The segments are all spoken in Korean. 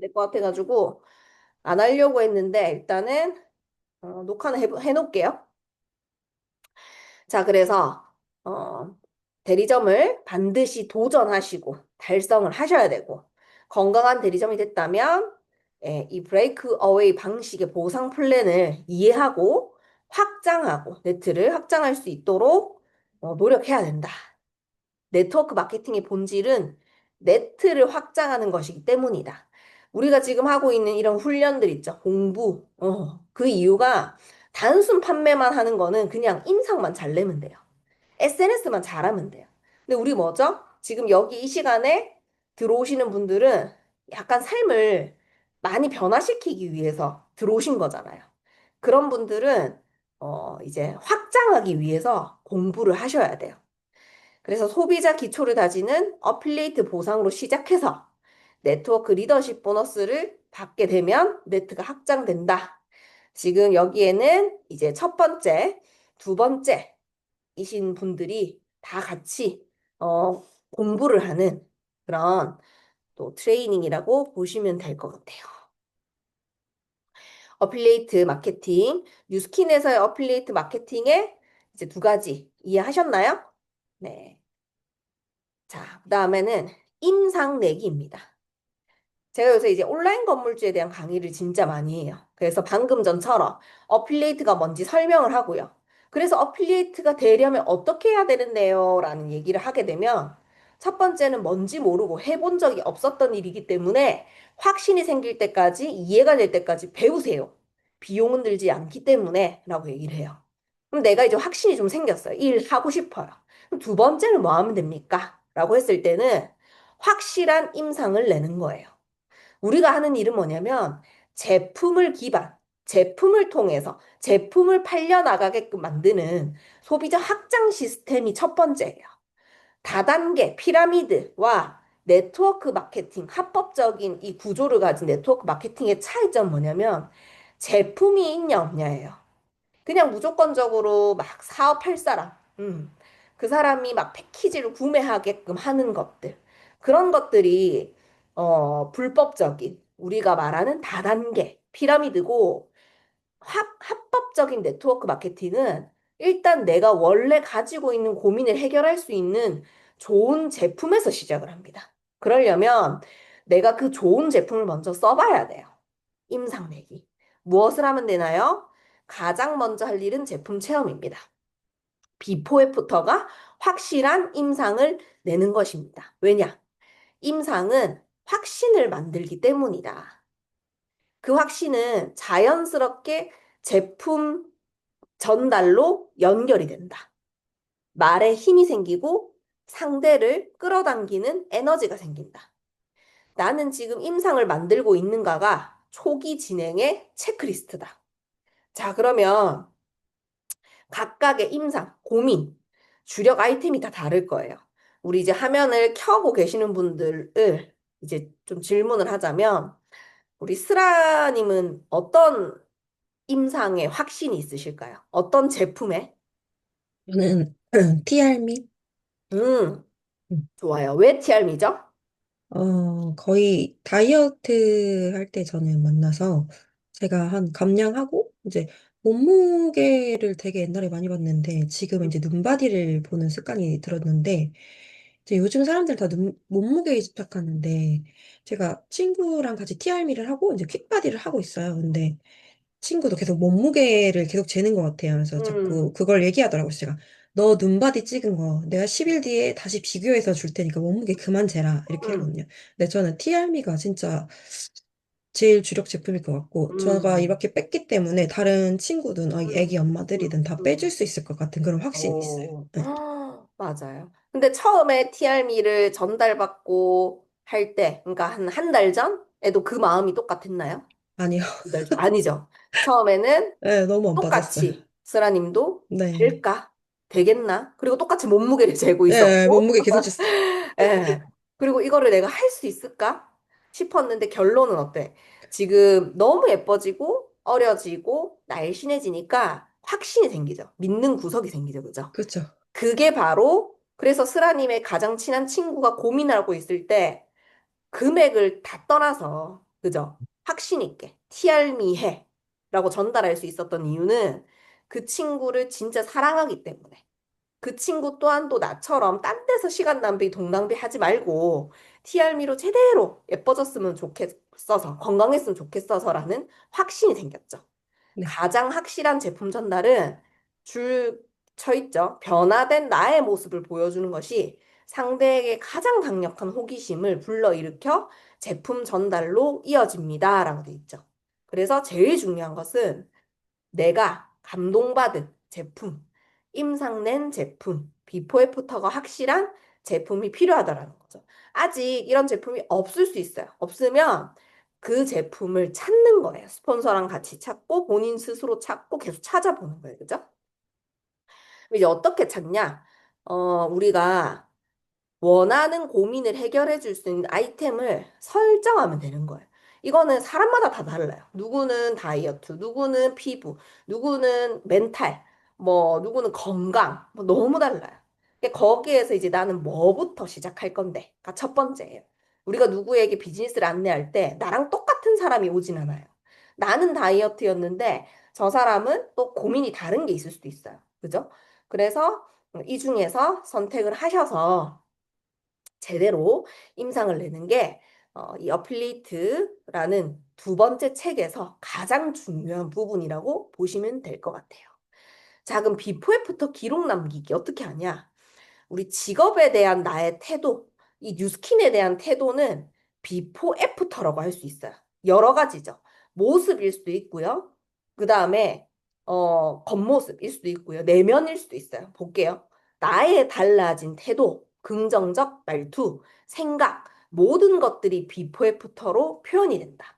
될 것 같아가지고 안 하려고 했는데 일단은 녹화는 해놓을게요. 자, 그래서 어, 대리점을 반드시 도전하시고 달성을 하셔야 되고 건강한 대리점이 됐다면 이 브레이크 어웨이 방식의 보상 플랜을 이해하고 확장하고 네트를 확장할 수 있도록 노력해야 된다. 네트워크 마케팅의 본질은 네트를 확장하는 것이기 때문이다. 우리가 지금 하고 있는 이런 훈련들 있죠. 공부. 그 이유가 단순 판매만 하는 거는 그냥 인상만 잘 내면 돼요. SNS만 잘하면 돼요. 근데 우리 뭐죠? 지금 여기 이 시간에 들어오시는 분들은 약간 삶을 많이 변화시키기 위해서 들어오신 거잖아요. 그런 분들은 이제 확장하기 위해서 공부를 하셔야 돼요. 그래서 소비자 기초를 다지는 어필리에이트 보상으로 시작해서 네트워크 리더십 보너스를 받게 되면 네트가 확장된다. 지금 여기에는 이제 첫 번째, 두 번째이신 분들이 다 같이 공부를 하는 그런 또 트레이닝이라고 보시면 될 것 같아요. 어필리에이트 마케팅, 뉴스킨에서의 어필리에이트 마케팅의 이제 두 가지 이해하셨나요? 네. 자, 그다음에는 임상 내기입니다. 제가 요새 이제 온라인 건물주에 대한 강의를 진짜 많이 해요. 그래서 방금 전처럼 어필리에이트가 뭔지 설명을 하고요. 그래서 어필리에이트가 되려면 어떻게 해야 되는데요? 라는 얘기를 하게 되면 첫 번째는 뭔지 모르고 해본 적이 없었던 일이기 때문에 확신이 생길 때까지 이해가 될 때까지 배우세요. 비용은 들지 않기 때문에 라고 얘기를 해요. 그럼 내가 이제 확신이 좀 생겼어요. 일 하고 싶어요. 그럼 두 번째는 뭐 하면 됩니까? 라고 했을 때는 확실한 임상을 내는 거예요. 우리가 하는 일은 뭐냐면 제품을 기반, 제품을 통해서 제품을 팔려나가게끔 만드는 소비자 확장 시스템이 첫 번째예요. 다단계 피라미드와 네트워크 마케팅, 합법적인 이 구조를 가진 네트워크 마케팅의 차이점 뭐냐면 제품이 있냐 없냐예요. 그냥 무조건적으로 막 사업할 사람, 그 사람이 막 패키지를 구매하게끔 하는 것들. 그런 것들이, 불법적인, 우리가 말하는 다단계, 피라미드고, 합법적인 네트워크 마케팅은 일단 내가 원래 가지고 있는 고민을 해결할 수 있는 좋은 제품에서 시작을 합니다. 그러려면 내가 그 좋은 제품을 먼저 써봐야 돼요. 임상내기. 무엇을 하면 되나요? 가장 먼저 할 일은 제품 체험입니다. 비포 애프터가 확실한 임상을 내는 것입니다. 왜냐? 임상은 확신을 만들기 때문이다. 그 확신은 자연스럽게 제품 전달로 연결이 된다. 말에 힘이 생기고 상대를 끌어당기는 에너지가 생긴다. 나는 지금 임상을 만들고 있는가가 초기 진행의 체크리스트다. 자, 그러면 각각의 임상, 고민, 주력 아이템이 다 다를 거예요. 우리 이제 화면을 켜고 계시는 분들을 이제 좀 질문을 하자면, 우리 스라님은 어떤 임상에 확신이 있으실까요? 어떤 제품에? 저는 티알미 음, 좋아요. 왜 TRM이죠? 거의 다이어트 할 때 저는 만나서 제가 한 감량하고 이제 몸무게를 되게 옛날에 많이 봤는데 지금 이제 눈바디를 보는 습관이 들었는데 이제 요즘 사람들 다 몸무게에 집착하는데 제가 친구랑 같이 티알미를 하고 이제 퀵바디를 하고 있어요. 근데 친구도 계속 몸무게를 계속 재는 것 같아요. 그래서 자꾸 음, 그걸 얘기하더라고요. 제가 너 눈바디 찍은 거 내가 10일 뒤에 다시 비교해서 줄 테니까 몸무게 그만 재라 이렇게 음, 하거든요. 근데 저는 티알미가 진짜 제일 주력 제품일 것 같고 제가 음, 이렇게 뺐기 때문에 다른 친구든 음, 애기 엄마들이든 다 빼줄 음. 수 있을 것 같은 그런 확신이 있어요. 오, 네. 맞아요. 근데 처음에 TRM를 전달받고 할 때, 그러니까 한 달 전에도 그 마음이 똑같았나요? 아니요. 두 달 전? 아니죠. 처음에는 네, 너무 안 빠졌어요. 똑같이 스라님도 네. 될까? 되겠나? 그리고 똑같이 몸무게를 재고 네, 있었고, 몸무게 계속 줬어요. 예. 그리고 이거를 내가 할 수 있을까? 싶었는데 결론은 어때? 지금 너무 예뻐지고 어려지고 날씬해지니까 확신이 생기죠. 믿는 구석이 생기죠. 그죠? 그렇죠. 그게 바로 그래서 스라님의 가장 친한 친구가 고민하고 있을 때 금액을 다 떠나서 그죠? 확신 있게 티알미해 라고 전달할 수 있었던 이유는 그 친구를 진짜 사랑하기 때문에. 그 친구 또한 또 나처럼 딴 데서 시간 낭비, 돈 낭비하지 말고 TRM로 제대로 예뻐졌으면 좋겠어서, 건강했으면 좋겠어서라는 확신이 생겼죠. 네. 가장 확실한 제품 전달은 줄 쳐 있죠. 변화된 나의 모습을 보여주는 것이 상대에게 가장 강력한 호기심을 불러일으켜 제품 전달로 이어집니다. 라고 돼 있죠. 그래서 제일 중요한 것은 내가 감동받은 제품, 임상낸 제품, 비포 애프터가 확실한 제품이 필요하다라는 거죠. 아직 이런 제품이 없을 수 있어요. 없으면 그 제품을 찾는 거예요. 스폰서랑 같이 찾고 본인 스스로 찾고 계속 찾아보는 거예요. 그죠? 이제 어떻게 찾냐? 우리가 원하는 고민을 해결해 줄 수 있는 아이템을 설정하면 되는 거예요. 이거는 사람마다 다 달라요. 누구는 다이어트, 누구는 피부, 누구는 멘탈, 뭐, 누구는 건강, 뭐 너무 달라요. 그러니까 거기에서 이제 나는 뭐부터 시작할 건데가 첫 번째예요. 우리가 누구에게 비즈니스를 안내할 때 나랑 똑같은 사람이 오진 않아요. 나는 다이어트였는데 저 사람은 또 고민이 다른 게 있을 수도 있어요. 그죠? 그래서 이 중에서 선택을 하셔서 제대로 임상을 내는 게 이 어플리트라는 두 번째 책에서 가장 중요한 부분이라고 보시면 될 것 같아요. 자, 그럼 비포 애프터 기록 남기기 어떻게 하냐? 우리 직업에 대한 나의 태도, 이 뉴스킨에 대한 태도는 비포 애프터라고 할 수 있어요. 여러 가지죠. 모습일 수도 있고요. 그 다음에 겉모습일 수도 있고요. 내면일 수도 있어요. 볼게요. 나의 달라진 태도, 긍정적 말투, 생각, 모든 것들이 비포 애프터로 표현이 된다.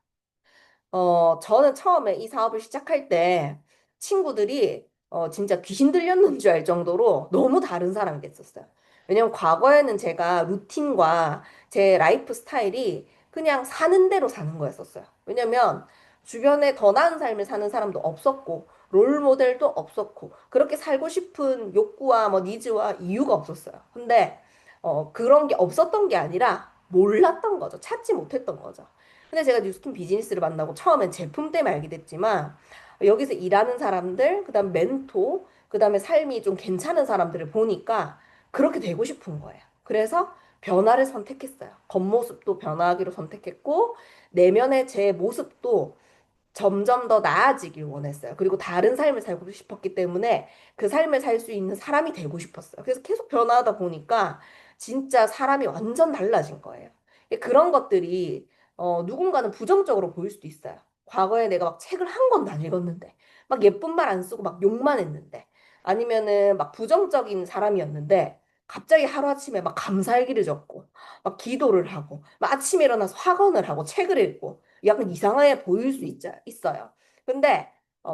저는 처음에 이 사업을 시작할 때 친구들이 진짜 귀신 들렸는 줄 알 정도로 너무 다른 사람이 됐었어요. 왜냐면 과거에는 제가 루틴과 제 라이프 스타일이 그냥 사는 대로 사는 거였었어요. 왜냐면 주변에 더 나은 삶을 사는 사람도 없었고, 롤 모델도 없었고, 그렇게 살고 싶은 욕구와 뭐 니즈와 이유가 없었어요. 근데 그런 게 없었던 게 아니라 몰랐던 거죠. 찾지 못했던 거죠. 근데 제가 뉴스킨 비즈니스를 만나고 처음엔 제품 때문에 알게 됐지만 여기서 일하는 사람들, 그다음 멘토, 그다음에 삶이 좀 괜찮은 사람들을 보니까 그렇게 되고 싶은 거예요. 그래서 변화를 선택했어요. 겉모습도 변화하기로 선택했고 내면의 제 모습도 점점 더 나아지길 원했어요. 그리고 다른 삶을 살고 싶었기 때문에 그 삶을 살 수 있는 사람이 되고 싶었어요. 그래서 계속 변화하다 보니까 진짜 사람이 완전 달라진 거예요. 그런 것들이 누군가는 부정적으로 보일 수도 있어요. 과거에 내가 막 책을 한 권도 안 읽었는데, 막 예쁜 말 안 쓰고 막 욕만 했는데, 아니면은 막 부정적인 사람이었는데, 갑자기 하루아침에 막 감사일기를 적고, 막 기도를 하고, 막 아침에 일어나서 화관을 하고, 책을 읽고, 약간 이상해 보일 수 있어요. 근데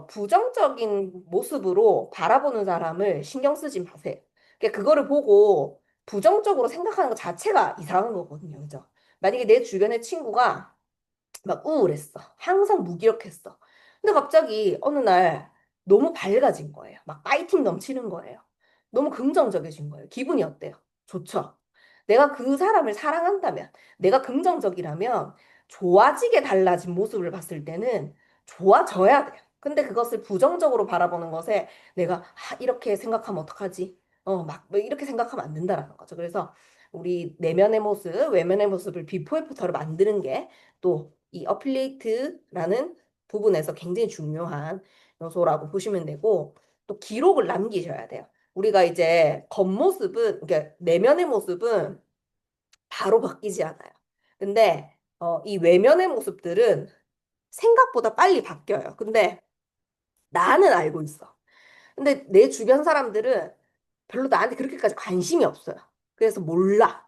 부정적인 모습으로 바라보는 사람을 신경 쓰지 마세요. 그거를 보고 부정적으로 생각하는 것 자체가 이상한 거거든요. 그죠? 만약에 내 주변의 친구가 막 우울했어. 항상 무기력했어. 근데 갑자기 어느 날 너무 밝아진 거예요. 막 파이팅 넘치는 거예요. 너무 긍정적이신 거예요. 기분이 어때요? 좋죠? 내가 그 사람을 사랑한다면, 내가 긍정적이라면 좋아지게 달라진 모습을 봤을 때는 좋아져야 돼요. 근데 그것을 부정적으로 바라보는 것에 내가 이렇게 생각하면 어떡하지? 막 이렇게 생각하면 안 된다라는 거죠. 그래서 우리 내면의 모습, 외면의 모습을 비포 애프터를 만드는 게 또 이 어플리에이트라는 부분에서 굉장히 중요한 요소라고 보시면 되고 또 기록을 남기셔야 돼요. 우리가 이제 겉모습은 그러니까 내면의 모습은 바로 바뀌지 않아요. 근데 이 외면의 모습들은 생각보다 빨리 바뀌어요. 근데 나는 알고 있어. 근데 내 주변 사람들은 별로 나한테 그렇게까지 관심이 없어요. 그래서 몰라.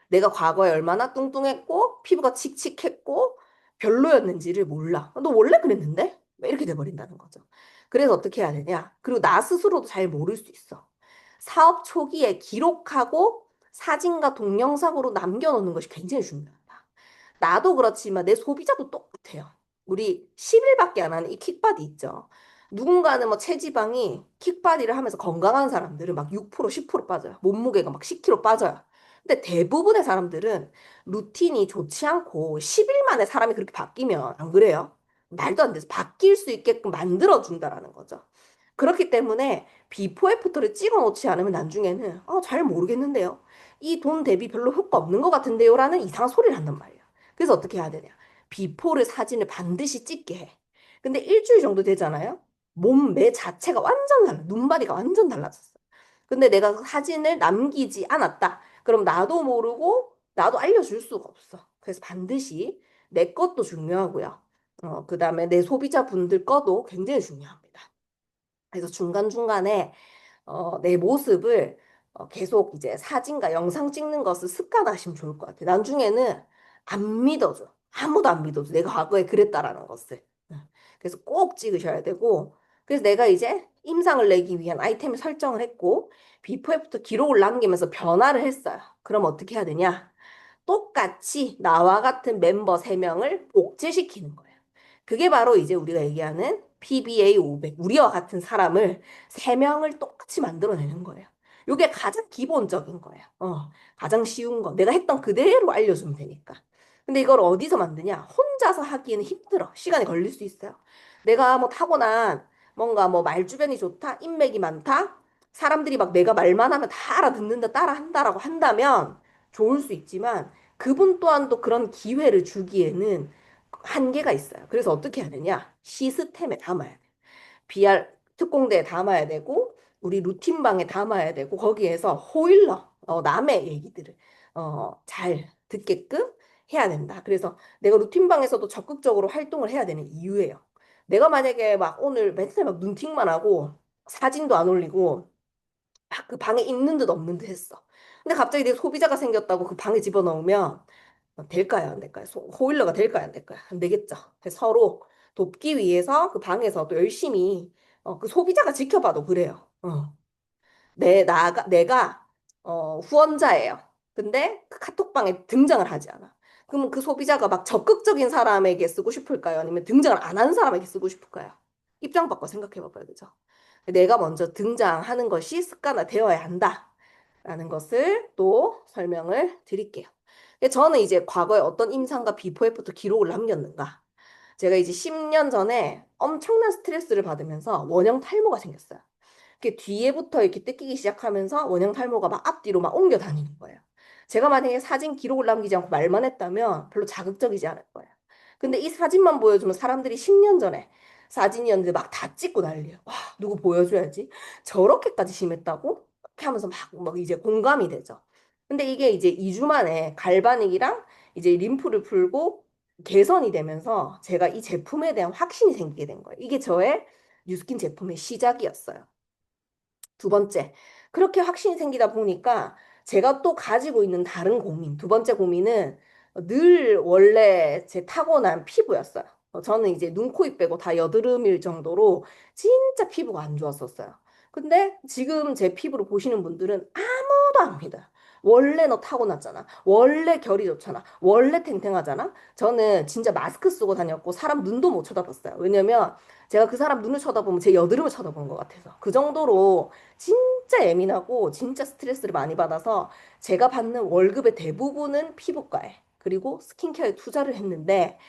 내가 과거에 얼마나 뚱뚱했고 피부가 칙칙했고 별로였는지를 몰라. 너 원래 그랬는데? 왜 이렇게 돼버린다는 거죠. 그래서 어떻게 해야 되냐? 그리고 나 스스로도 잘 모를 수 있어. 사업 초기에 기록하고 사진과 동영상으로 남겨놓는 것이 굉장히 중요하다. 나도 그렇지만 내 소비자도 똑같아요. 우리 10일밖에 안 하는 이 킥바디 있죠. 누군가는 뭐 체지방이 킥바디를 하면서 건강한 사람들은 막 6%, 10% 빠져요. 몸무게가 막 10kg 빠져요. 근데 대부분의 사람들은 루틴이 좋지 않고 10일 만에 사람이 그렇게 바뀌면 안 그래요? 말도 안 돼서 바뀔 수 있게끔 만들어준다라는 거죠. 그렇기 때문에 비포 애프터를 찍어 놓지 않으면 나중에는 잘 모르겠는데요. 이 돈 대비 별로 효과 없는 것 같은데요. 라는 이상한 소리를 한단 말이야. 그래서 어떻게 해야 되냐. 비포를 사진을 반드시 찍게 해. 근데 일주일 정도 되잖아요. 몸매 자체가 완전 달라. 눈바디가 완전 달라졌어. 근데 내가 그 사진을 남기지 않았다. 그럼 나도 모르고 나도 알려줄 수가 없어. 그래서 반드시 내 것도 중요하고요. 그다음에 내 소비자분들 거도 굉장히 중요합니다. 그래서 중간중간에 내 모습을 계속 이제 사진과 영상 찍는 것을 습관화하시면 좋을 것 같아요. 나중에는 안 믿어줘. 아무도 안 믿어줘. 내가 과거에 그랬다라는 것을. 응. 그래서 꼭 찍으셔야 되고, 그래서 내가 이제 임상을 내기 위한 아이템을 설정을 했고, 비포 애프터 기록을 남기면서 변화를 했어요. 그럼 어떻게 해야 되냐? 똑같이 나와 같은 멤버 3명을 복제시키는 거예요. 그게 바로 이제 우리가 얘기하는 PBA 500, 우리와 같은 사람을 3명을 똑같이 만들어내는 거예요. 이게 가장 기본적인 거예요. 가장 쉬운 거. 내가 했던 그대로 알려주면 되니까. 근데 이걸 어디서 만드냐? 혼자서 하기에는 힘들어. 시간이 걸릴 수 있어요. 내가 뭐 타고난 뭔가 뭐 말주변이 좋다, 인맥이 많다, 사람들이 막 내가 말만 하면 다 알아듣는다, 따라한다라고 한다면 좋을 수 있지만 그분 또한도 그런 기회를 주기에는 한계가 있어요. 그래서 어떻게 해야 되냐? 시스템에 담아야 돼. BR 특공대에 담아야 되고 우리 루틴방에 담아야 되고 거기에서 호일러 남의 얘기들을 잘 듣게끔 해야 된다. 그래서 내가 루틴방에서도 적극적으로 활동을 해야 되는 이유예요. 내가 만약에 막 오늘 맨날 막 눈팅만 하고 사진도 안 올리고 막 그 방에 있는 듯 없는 듯 했어. 근데 갑자기 내 소비자가 생겼다고 그 방에 집어넣으면 될까요? 안 될까요? 호일러가 될까요? 안 될까요? 안 되겠죠. 그래서 서로 돕기 위해서 그 방에서 또 열심히 그 소비자가 지켜봐도 그래요. 내가 후원자예요. 근데 그 카톡방에 등장을 하지 않아. 그러면 그 소비자가 막 적극적인 사람에게 쓰고 싶을까요? 아니면 등장을 안 하는 사람에게 쓰고 싶을까요? 입장 바꿔 생각해 봐봐요. 그죠? 내가 먼저 등장하는 것이 습관화되어야 한다라는 것을 또 설명을 드릴게요. 저는 이제 과거에 어떤 임상과 비포 애프터 기록을 남겼는가? 제가 이제 10년 전에 엄청난 스트레스를 받으면서 원형 탈모가 생겼어요. 이렇게 뒤에부터 이렇게 뜯기기 시작하면서 원형 탈모가 막 앞뒤로 막 옮겨 다니는 거예요. 제가 만약에 사진 기록을 남기지 않고 말만 했다면 별로 자극적이지 않을 거예요. 근데 이 사진만 보여주면 사람들이 10년 전에 사진이었는데 막 다 찍고 난리예요. 와, 누구 보여줘야지. 저렇게까지 심했다고? 이렇게 하면서 막 이제 공감이 되죠. 근데 이게 이제 2주 만에 갈바닉이랑 이제 림프를 풀고 개선이 되면서 제가 이 제품에 대한 확신이 생기게 된 거예요. 이게 저의 뉴스킨 제품의 시작이었어요. 두 번째, 그렇게 확신이 생기다 보니까 제가 또 가지고 있는 다른 고민, 두 번째 고민은 늘 원래 제 타고난 피부였어요. 저는 이제 눈, 코, 입 빼고 다 여드름일 정도로 진짜 피부가 안 좋았었어요. 근데 지금 제 피부를 보시는 분들은 아무도 안 믿어요. 원래 너 타고났잖아. 원래 결이 좋잖아. 원래 탱탱하잖아. 저는 진짜 마스크 쓰고 다녔고 사람 눈도 못 쳐다봤어요. 왜냐면 제가 그 사람 눈을 쳐다보면 제 여드름을 쳐다보는 것 같아서. 그 정도로 진짜 예민하고 진짜 스트레스를 많이 받아서 제가 받는 월급의 대부분은 피부과에 그리고 스킨케어에 투자를 했는데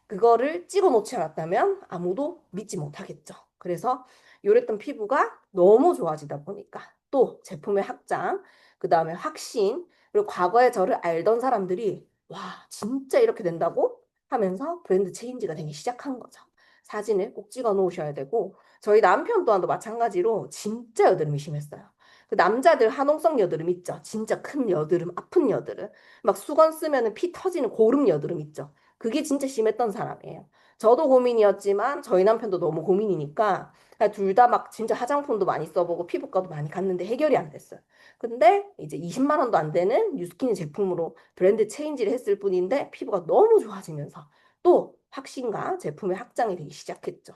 그거를 찍어 놓지 않았다면 아무도 믿지 못하겠죠. 그래서 요랬던 피부가 너무 좋아지다 보니까 또 제품의 확장, 그 다음에 확신, 그리고 과거에 저를 알던 사람들이 와, 진짜 이렇게 된다고 하면서 브랜드 체인지가 되기 시작한 거죠. 사진을 꼭 찍어 놓으셔야 되고 저희 남편 또한도 마찬가지로 진짜 여드름이 심했어요. 그 남자들 화농성 여드름 있죠. 진짜 큰 여드름, 아픈 여드름. 막 수건 쓰면 피 터지는 고름 여드름 있죠. 그게 진짜 심했던 사람이에요. 저도 고민이었지만 저희 남편도 너무 고민이니까 둘 다 막 진짜 화장품도 많이 써보고 피부과도 많이 갔는데 해결이 안 됐어요. 근데 이제 20만 원도 안 되는 뉴스킨 제품으로 브랜드 체인지를 했을 뿐인데 피부가 너무 좋아지면서 또 확신과 제품의 확장이 되기 시작했죠.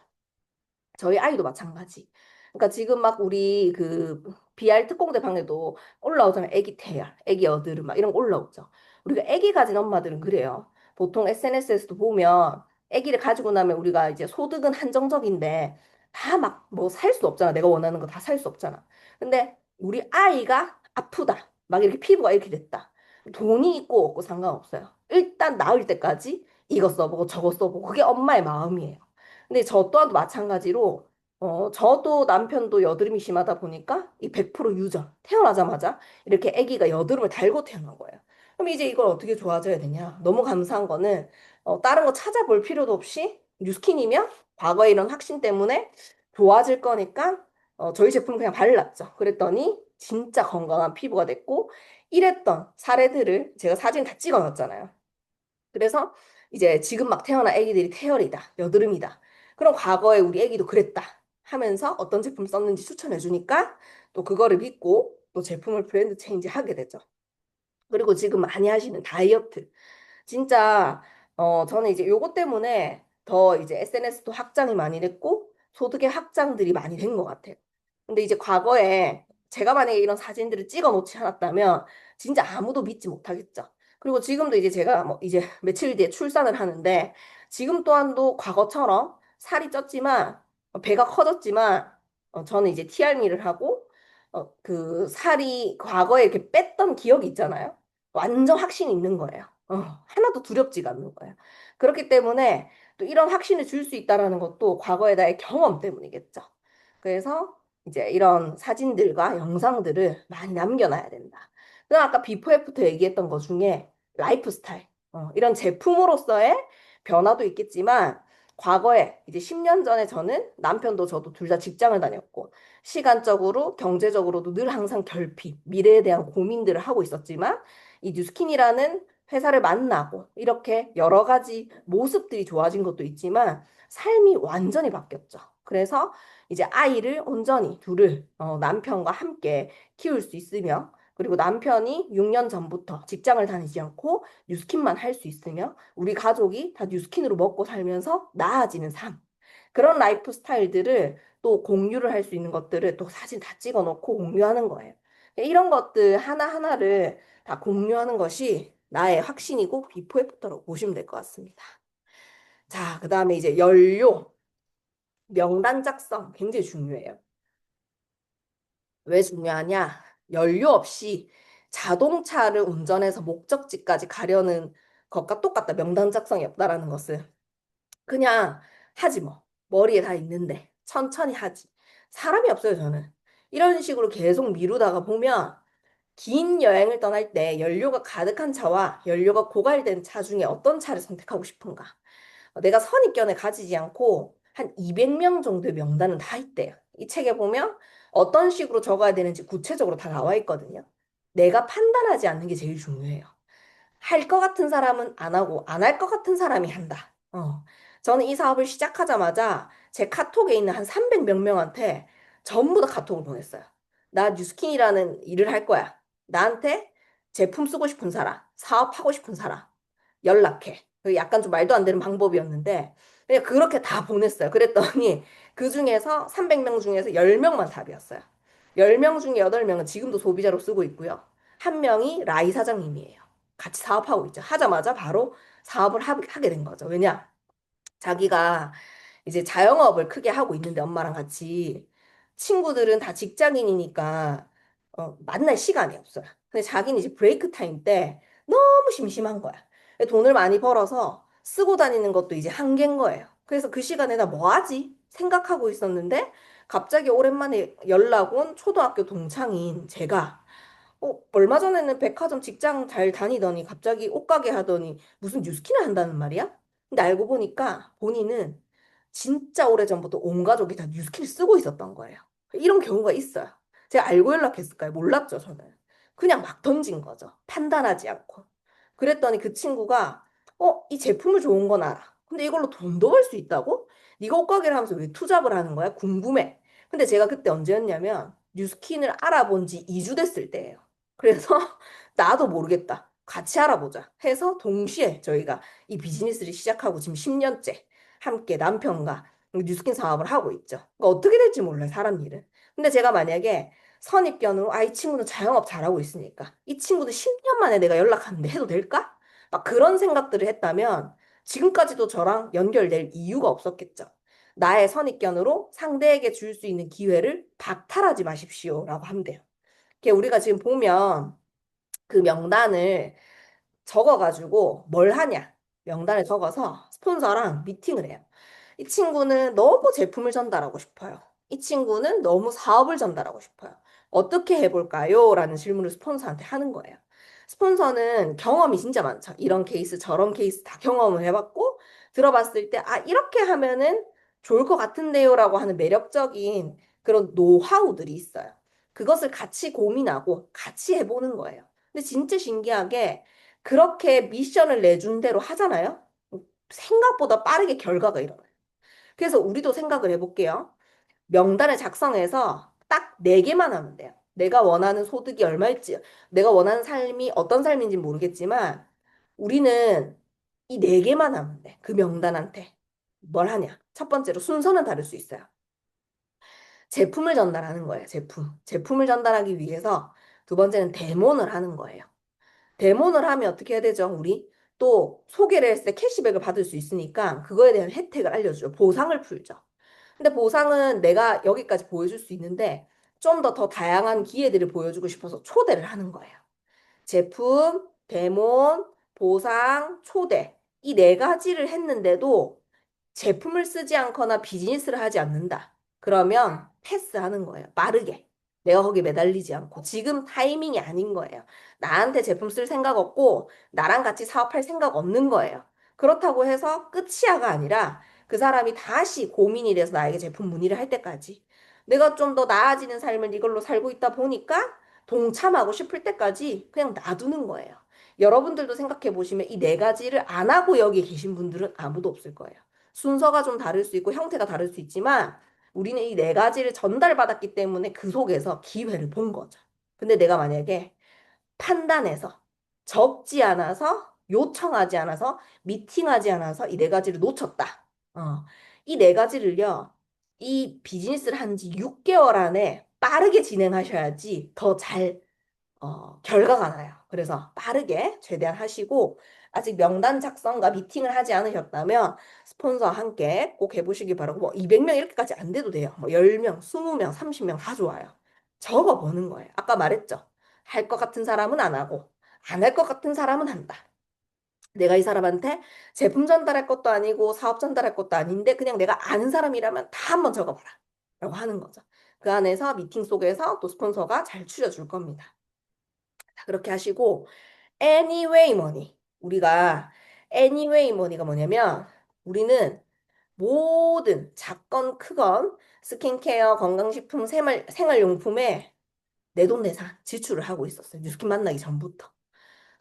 저희 아이도 마찬가지. 그러니까 지금 막 우리 그 BR 특공대 방에도 올라오잖아요. 애기 태아, 애기 여드름 막 이런 거 올라오죠. 우리가 애기 가진 엄마들은 그래요. 보통 SNS에서도 보면 애기를 가지고 나면 우리가 이제 소득은 한정적인데 다 막 뭐 살 수 없잖아. 내가 원하는 거 다 살 수 없잖아. 근데 우리 아이가 아프다. 막 이렇게 피부가 이렇게 됐다. 돈이 있고 없고 상관없어요. 일단 나을 때까지 이거 써보고 저거 써보고 그게 엄마의 마음이에요. 근데 저 또한 마찬가지로 저도 남편도 여드름이 심하다 보니까 이 100% 유전 태어나자마자 이렇게 아기가 여드름을 달고 태어난 거예요. 그럼 이제 이걸 어떻게 좋아져야 되냐? 너무 감사한 거는 다른 거 찾아볼 필요도 없이 뉴스킨이면 과거에 이런 확신 때문에 좋아질 거니까 저희 제품 그냥 발랐죠. 그랬더니 진짜 건강한 피부가 됐고 이랬던 사례들을 제가 사진 다 찍어 놨잖아요. 그래서 이제 지금 막 태어난 아기들이 태열이다, 여드름이다. 그럼 과거에 우리 아기도 그랬다 하면서 어떤 제품 썼는지 추천해 주니까 또 그거를 믿고 또 제품을 브랜드 체인지 하게 되죠. 그리고 지금 많이 하시는 다이어트. 진짜 저는 이제 요거 때문에 더 이제 SNS도 확장이 많이 됐고 소득의 확장들이 많이 된 것 같아요. 근데 이제 과거에 제가 만약에 이런 사진들을 찍어 놓지 않았다면 진짜 아무도 믿지 못하겠죠. 그리고 지금도 이제 제가 뭐 이제 며칠 뒤에 출산을 하는데 지금 또한도 과거처럼 살이 쪘지만 배가 커졌지만 저는 이제 TRM를 하고 그 살이 과거에 이렇게 뺐던 기억이 있잖아요. 완전 확신이 있는 거예요. 하나도 두렵지가 않는 거예요. 그렇기 때문에 또 이런 확신을 줄 수 있다라는 것도 과거의 나의 경험 때문이겠죠. 그래서 이제 이런 사진들과 영상들을 많이 남겨놔야 된다. 그럼 아까 비포 애프터 얘기했던 것 중에 라이프 스타일, 이런 제품으로서의 변화도 있겠지만 과거에 이제 10년 전에 저는 남편도 저도 둘 다 직장을 다녔고 시간적으로 경제적으로도 늘 항상 결핍, 미래에 대한 고민들을 하고 있었지만 이 뉴스킨이라는 회사를 만나고 이렇게 여러 가지 모습들이 좋아진 것도 있지만 삶이 완전히 바뀌었죠. 그래서 이제 아이를 온전히 둘을 남편과 함께 키울 수 있으며 그리고 남편이 6년 전부터 직장을 다니지 않고 뉴스킨만 할 수 있으며 우리 가족이 다 뉴스킨으로 먹고 살면서 나아지는 삶. 그런 라이프 스타일들을 또 공유를 할 수 있는 것들을 또 사진 다 찍어 놓고 공유하는 거예요. 이런 것들 하나하나를 다 공유하는 것이 나의 확신이고 비포 애프터로 보시면 될 것 같습니다. 자, 그 다음에 이제 연료, 명단 작성 굉장히 중요해요. 왜 중요하냐? 연료 없이 자동차를 운전해서 목적지까지 가려는 것과 똑같다. 명단 작성이 없다라는 것은. 그냥 하지 뭐. 머리에 다 있는데 천천히 하지. 사람이 없어요, 저는. 이런 식으로 계속 미루다가 보면 긴 여행을 떠날 때 연료가 가득한 차와 연료가 고갈된 차 중에 어떤 차를 선택하고 싶은가? 내가 선입견을 가지지 않고 한 200명 정도의 명단은 다 있대요. 이 책에 보면 어떤 식으로 적어야 되는지 구체적으로 다 나와 있거든요. 내가 판단하지 않는 게 제일 중요해요. 할 것 같은 사람은 안 하고 안 할 것 같은 사람이 한다. 저는 이 사업을 시작하자마자 제 카톡에 있는 한 300 몇 명한테 전부 다 카톡을 보냈어요. 나 뉴스킨이라는 일을 할 거야. 나한테 제품 쓰고 싶은 사람, 사업하고 싶은 사람 연락해. 그 약간 좀 말도 안 되는 방법이었는데 그냥 그렇게 다 보냈어요. 그랬더니 그 중에서 300명 중에서 10명만 답이었어요. 10명 중에 8명은 지금도 소비자로 쓰고 있고요. 한 명이 라이 사장님이에요. 같이 사업하고 있죠. 하자마자 바로 사업을 하게 된 거죠. 왜냐? 자기가 이제 자영업을 크게 하고 있는데 엄마랑 같이 친구들은 다 직장인이니까 만날 시간이 없어요. 근데 자기는 이제 브레이크 타임 때 너무 심심한 거야. 돈을 많이 벌어서 쓰고 다니는 것도 이제 한계인 거예요. 그래서 그 시간에 나 뭐 하지? 생각하고 있었는데 갑자기 오랜만에 연락 온 초등학교 동창인 제가 얼마 전에는 백화점 직장 잘 다니더니 갑자기 옷가게 하더니 무슨 뉴스킨을 한다는 말이야? 근데 알고 보니까 본인은 진짜 오래전부터 온 가족이 다 뉴스킨을 쓰고 있었던 거예요. 이런 경우가 있어요. 제가 알고 연락했을까요? 몰랐죠, 저는. 그냥 막 던진 거죠. 판단하지 않고. 그랬더니 그 친구가 이 제품을 좋은 건 알아. 근데 이걸로 돈도 벌 수 있다고? 네가 옷가게를 하면서 왜 투잡을 하는 거야? 궁금해. 근데 제가 그때 언제였냐면 뉴스킨을 알아본 지 2주 됐을 때예요. 그래서 나도 모르겠다. 같이 알아보자 해서 동시에 저희가 이 비즈니스를 시작하고 지금 10년째 함께 남편과 뉴스킨 사업을 하고 있죠. 그러니까 어떻게 될지 몰라요, 사람 일은. 근데 제가 만약에 선입견으로 이 친구는 자영업 잘하고 있으니까 이 친구도 10년 만에 내가 연락하는데 해도 될까? 막 그런 생각들을 했다면 지금까지도 저랑 연결될 이유가 없었겠죠. 나의 선입견으로 상대에게 줄 수 있는 기회를 박탈하지 마십시오라고 하면 돼요. 우리가 지금 보면 그 명단을 적어가지고 뭘 하냐? 명단을 적어서 스폰서랑 미팅을 해요. 이 친구는 너무 제품을 전달하고 싶어요. 이 친구는 너무 사업을 전달하고 싶어요. 어떻게 해볼까요? 라는 질문을 스폰서한테 하는 거예요. 스폰서는 경험이 진짜 많죠. 이런 케이스, 저런 케이스 다 경험을 해봤고, 들어봤을 때, 아, 이렇게 하면은 좋을 것 같은데요라고 하는 매력적인 그런 노하우들이 있어요. 그것을 같이 고민하고 같이 해보는 거예요. 근데 진짜 신기하게 그렇게 미션을 내준 대로 하잖아요? 생각보다 빠르게 결과가 일어나요. 그래서 우리도 생각을 해볼게요. 명단을 작성해서 딱 네개만 하면 돼요. 내가 원하는 소득이 얼마일지, 내가 원하는 삶이 어떤 삶인지 모르겠지만, 우리는 이 네개만 하면 돼. 그 명단한테. 뭘 하냐? 첫 번째로 순서는 다를 수 있어요. 제품을 전달하는 거예요, 제품. 제품을 전달하기 위해서 두 번째는 데모를 하는 거예요. 데모를 하면 어떻게 해야 되죠? 우리 또 소개를 했을 때 캐시백을 받을 수 있으니까 그거에 대한 혜택을 알려주죠. 보상을 풀죠. 근데 보상은 내가 여기까지 보여줄 수 있는데 좀 더 다양한 기회들을 보여주고 싶어서 초대를 하는 거예요. 제품, 데모, 보상, 초대. 이 네 가지를 했는데도 제품을 쓰지 않거나 비즈니스를 하지 않는다. 그러면 패스하는 거예요. 빠르게. 내가 거기에 매달리지 않고. 지금 타이밍이 아닌 거예요. 나한테 제품 쓸 생각 없고, 나랑 같이 사업할 생각 없는 거예요. 그렇다고 해서 끝이야가 아니라 그 사람이 다시 고민이 돼서 나에게 제품 문의를 할 때까지 내가 좀 더 나아지는 삶을 이걸로 살고 있다 보니까 동참하고 싶을 때까지 그냥 놔두는 거예요. 여러분들도 생각해 보시면 이 네 가지를 안 하고 여기 계신 분들은 아무도 없을 거예요. 순서가 좀 다를 수 있고 형태가 다를 수 있지만 우리는 이 네 가지를 전달받았기 때문에 그 속에서 기회를 본 거죠. 근데 내가 만약에 판단해서 적지 않아서 요청하지 않아서 미팅하지 않아서 이 네 가지를 놓쳤다. 이 네 가지를요. 이 비즈니스를 한 지 6개월 안에 빠르게 진행하셔야지 더잘 결과가 나요. 그래서 빠르게 최대한 하시고, 아직 명단 작성과 미팅을 하지 않으셨다면, 스폰서와 함께 꼭 해보시기 바라고, 뭐 200명 이렇게까지 안 돼도 돼요. 뭐 10명, 20명, 30명 다 좋아요. 적어보는 거예요. 아까 말했죠. 할 것 같은 사람은 안 하고, 안 할 것 같은 사람은 한다. 내가 이 사람한테 제품 전달할 것도 아니고, 사업 전달할 것도 아닌데, 그냥 내가 아는 사람이라면 다 한번 적어봐라. 라고 하는 거죠. 그 안에서 미팅 속에서 또 스폰서가 잘 추려줄 겁니다. 그렇게 하시고, anyway money. 우리가 anyway money가 뭐냐면 우리는 모든 작건 크건 스킨케어, 건강식품, 생활용품에 내돈내산 지출을 하고 있었어요. 뉴스킨 만나기 전부터.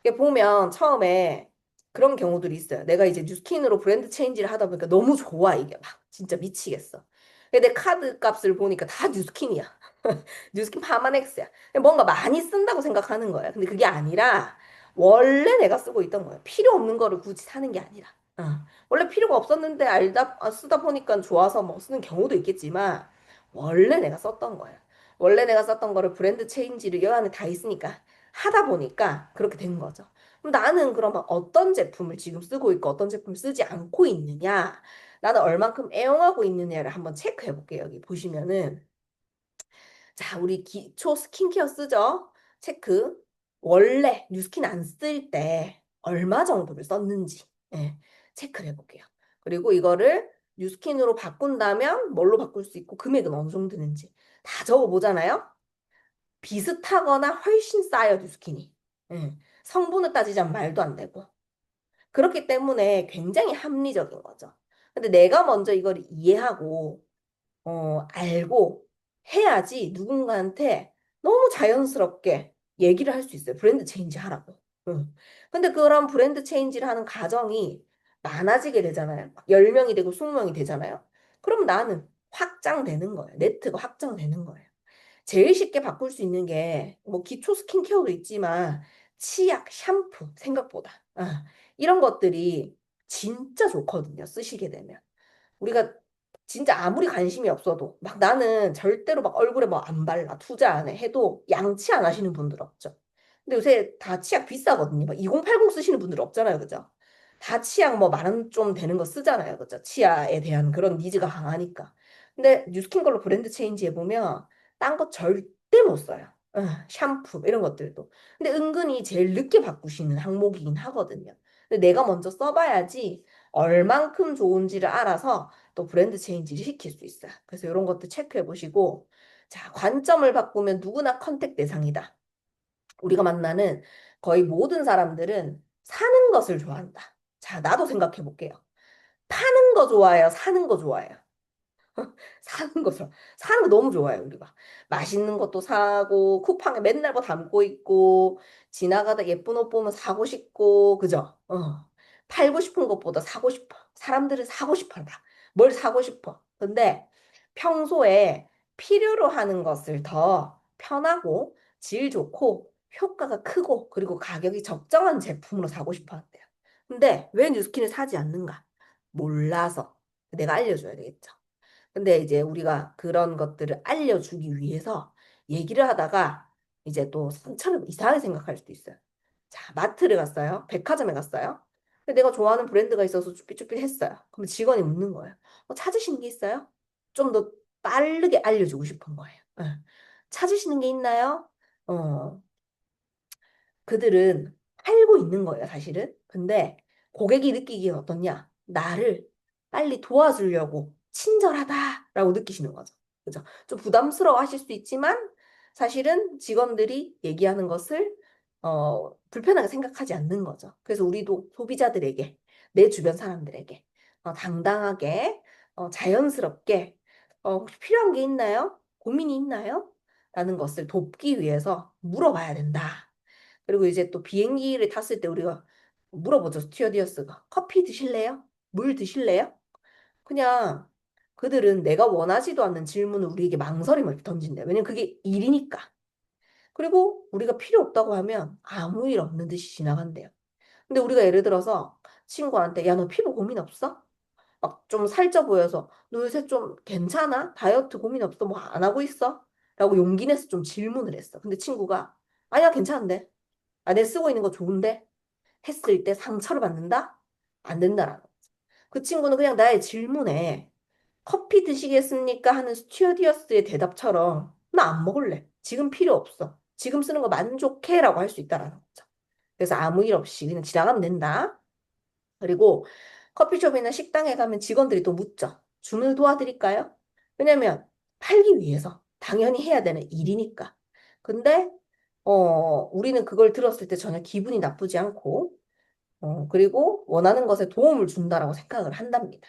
이게 보면 처음에 그런 경우들이 있어요. 내가 이제 뉴스킨으로 브랜드 체인지를 하다 보니까 너무 좋아, 이게 막. 진짜 미치겠어. 근데 내 카드 값을 보니까 다 뉴스킨이야. 뉴스킨 파마넥스야. 뭔가 많이 쓴다고 생각하는 거야. 근데 그게 아니라 원래 내가 쓰고 있던 거야. 필요 없는 거를 굳이 사는 게 아니라. 어. 원래 필요가 없었는데 쓰다 보니까 좋아서 뭐 쓰는 경우도 있겠지만 원래 내가 썼던 거야. 원래 내가 썼던 거를 브랜드 체인지를 여 안에 다 있으니까 하다 보니까 그렇게 된 거죠. 그럼 나는 그러면 어떤 제품을 지금 쓰고 있고 어떤 제품을 쓰지 않고 있느냐? 나는 얼만큼 애용하고 있느냐를 한번 체크해 볼게요. 여기 보시면은 자, 우리 기초 스킨케어 쓰죠? 체크. 원래 뉴스킨 안 쓸 때 얼마 정도를 썼는지 예, 체크를 해볼게요. 그리고 이거를 뉴스킨으로 바꾼다면 뭘로 바꿀 수 있고 금액은 어느 정도 되는지 다 적어보잖아요. 비슷하거나 훨씬 싸요, 뉴스킨이. 예, 성분을 따지자면 말도 안 되고. 그렇기 때문에 굉장히 합리적인 거죠. 근데 내가 먼저 이걸 이해하고 알고 해야지 누군가한테 너무 자연스럽게 얘기를 할 수 있어요. 브랜드 체인지 하라고. 응. 근데 그런 브랜드 체인지를 하는 과정이 많아지게 되잖아요. 막 10명이 되고 20명이 되잖아요. 그럼 나는 확장되는 거예요. 네트가 확장되는 거예요. 제일 쉽게 바꿀 수 있는 게 뭐 기초 스킨케어도 있지만 치약, 샴푸 생각보다 이런 것들이 진짜 좋거든요. 쓰시게 되면. 우리가 진짜 아무리 관심이 없어도 막 나는 절대로 막 얼굴에 뭐 안 발라 투자 안 해 해도 양치 안 하시는 분들 없죠. 근데 요새 다 치약 비싸거든요. 막 2080 쓰시는 분들 없잖아요. 그죠? 다 치약 뭐 10,000원 좀 되는 거 쓰잖아요. 그죠? 치아에 대한 그런 니즈가 강하니까. 근데 뉴스킨 걸로 브랜드 체인지 해보면 딴 거 절대 못 써요. 샴푸 이런 것들도. 근데 은근히 제일 늦게 바꾸시는 항목이긴 하거든요. 근데 내가 먼저 써봐야지 얼만큼 좋은지를 알아서 또 브랜드 체인지를 시킬 수 있어요. 그래서 이런 것도 체크해 보시고, 자, 관점을 바꾸면 누구나 컨택 대상이다. 우리가 만나는 거의 모든 사람들은 사는 것을 좋아한다. 자, 나도 생각해 볼게요. 파는 거 좋아해요? 사는 거 좋아해요? 사는 거죠. 사는 거 너무 좋아요, 우리가. 맛있는 것도 사고, 쿠팡에 맨날 뭐 담고 있고, 지나가다 예쁜 옷 보면 사고 싶고, 그죠? 팔고 싶은 것보다 사고 싶어. 사람들은 사고 싶어 한다. 뭘 사고 싶어. 근데 평소에 필요로 하는 것을 더 편하고, 질 좋고, 효과가 크고, 그리고 가격이 적정한 제품으로 사고 싶어 한대요. 근데 왜 뉴스킨을 사지 않는가? 몰라서. 내가 알려줘야 되겠죠. 근데 이제 우리가 그런 것들을 알려주기 위해서 얘기를 하다가 이제 또 상처를 이상하게 생각할 수도 있어요. 자, 마트를 갔어요. 백화점에 갔어요. 근데 내가 좋아하는 브랜드가 있어서 쭈삣쭈삣 했어요. 그럼 직원이 묻는 거예요. 찾으시는 게 있어요? 좀 더 빠르게 알려주고 싶은 거예요. 예. 찾으시는 게 있나요? 어, 그들은 팔고 있는 거예요, 사실은. 근데 고객이 느끼기에 어떻냐? 나를 빨리 도와주려고 친절하다라고 느끼시는 거죠. 그죠? 좀 부담스러워 하실 수 있지만 사실은 직원들이 얘기하는 것을 불편하게 생각하지 않는 거죠. 그래서 우리도 소비자들에게, 내 주변 사람들에게 당당하게, 자연스럽게 혹시 필요한 게 있나요? 고민이 있나요? 라는 것을 돕기 위해서 물어봐야 된다. 그리고 이제 또 비행기를 탔을 때 우리가 물어보죠. 스튜어디어스가. 커피 드실래요? 물 드실래요? 그냥 그들은 내가 원하지도 않는 질문을 우리에게 망설임을 던진대. 왜냐면 그게 일이니까. 그리고 우리가 필요 없다고 하면 아무 일 없는 듯이 지나간대요. 근데 우리가 예를 들어서 친구한테 야, 너 피부 고민 없어? 막 좀 살쪄 보여서 너 요새 좀 괜찮아? 다이어트 고민 없어? 뭐 안 하고 있어? 라고 용기 내서 좀 질문을 했어. 근데 친구가 아니야, 괜찮은데. 아, 내 쓰고 있는 거 좋은데? 했을 때 상처를 받는다? 안 된다라는 거죠. 그 친구는 그냥 나의 질문에 커피 드시겠습니까? 하는 스튜어디어스의 대답처럼 나 안 먹을래. 지금 필요 없어. 지금 쓰는 거 만족해. 라고 할 수 있다라는 거죠. 그래서 아무 일 없이 그냥 지나가면 된다. 그리고 커피숍이나 식당에 가면 직원들이 또 묻죠. 주문을 도와드릴까요? 왜냐면 팔기 위해서 당연히 해야 되는 일이니까. 근데 우리는 그걸 들었을 때 전혀 기분이 나쁘지 않고 그리고 원하는 것에 도움을 준다라고 생각을 한답니다.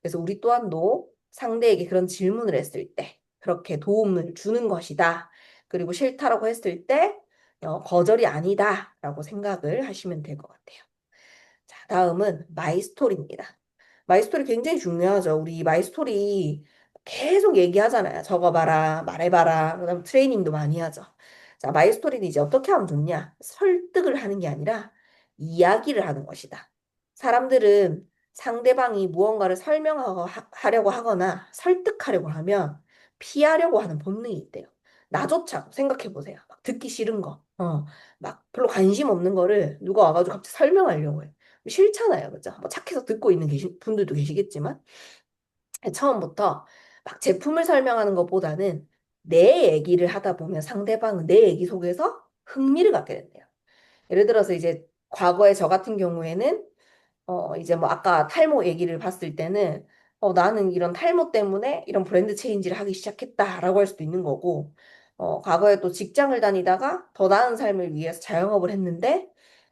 그래서 우리 또한도 상대에게 그런 질문을 했을 때 그렇게 도움을 주는 것이다. 그리고 싫다라고 했을 때 거절이 아니다라고 생각을 하시면 될 것 같아요. 자, 다음은 마이스토리입니다. 마이스토리 굉장히 중요하죠. 우리 마이스토리 계속 얘기하잖아요. 적어봐라, 말해봐라. 그다음 트레이닝도 많이 하죠. 자, 마이스토리는 이제 어떻게 하면 좋냐? 설득을 하는 게 아니라 이야기를 하는 것이다. 사람들은 상대방이 무언가를 설명하려고 하거나 설득하려고 하면 피하려고 하는 본능이 있대요. 나조차 생각해 보세요. 막 듣기 싫은 거, 막 별로 관심 없는 거를 누가 와가지고 갑자기 설명하려고 해요. 싫잖아요. 그죠? 뭐 착해서 듣고 있는 분들도 계시겠지만, 처음부터 막 제품을 설명하는 것보다는 내 얘기를 하다 보면 상대방은 내 얘기 속에서 흥미를 갖게 된대요. 예를 들어서 이제 과거에 저 같은 경우에는 이제 뭐 아까 탈모 얘기를 봤을 때는 나는 이런 탈모 때문에 이런 브랜드 체인지를 하기 시작했다라고 할 수도 있는 거고, 과거에 또 직장을 다니다가 더 나은 삶을 위해서 자영업을 했는데,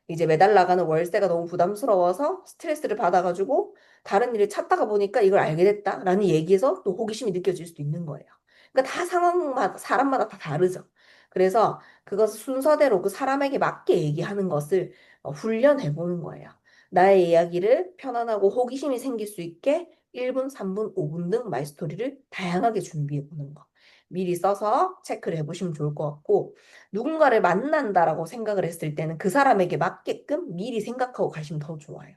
이제 매달 나가는 월세가 너무 부담스러워서 스트레스를 받아가지고 다른 일을 찾다가 보니까 이걸 알게 됐다라는 얘기에서 또 호기심이 느껴질 수도 있는 거예요. 그러니까 다 상황마다, 사람마다 다 다르죠. 그래서 그것을 순서대로 그 사람에게 맞게 얘기하는 것을 훈련해 보는 거예요. 나의 이야기를 편안하고 호기심이 생길 수 있게 1분, 3분, 5분 등 마이스토리를 다양하게 준비해 보는 거. 미리 써서 체크를 해보시면 좋을 것 같고, 누군가를 만난다라고 생각을 했을 때는 그 사람에게 맞게끔 미리 생각하고 가시면 더 좋아요.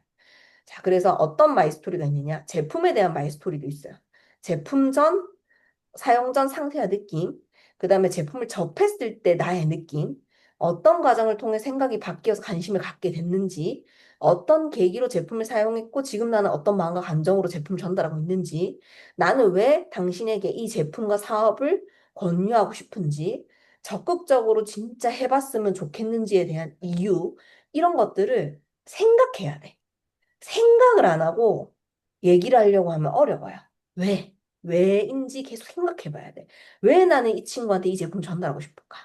자, 그래서 어떤 마이스토리가 있느냐? 제품에 대한 마이스토리도 있어요. 제품 전 사용 전 상태와 느낌, 그 다음에 제품을 접했을 때 나의 느낌, 어떤 과정을 통해 생각이 바뀌어서 관심을 갖게 됐는지, 어떤 계기로 제품을 사용했고, 지금 나는 어떤 마음과 감정으로 제품을 전달하고 있는지, 나는 왜 당신에게 이 제품과 사업을 권유하고 싶은지, 적극적으로 진짜 해봤으면 좋겠는지에 대한 이유, 이런 것들을 생각해야 돼. 생각을 안 하고 얘기를 하려고 하면 어려워요. 왜? 왜인지 계속 생각해 봐야 돼. 왜 나는 이 친구한테 이 제품 전달하고 싶을까?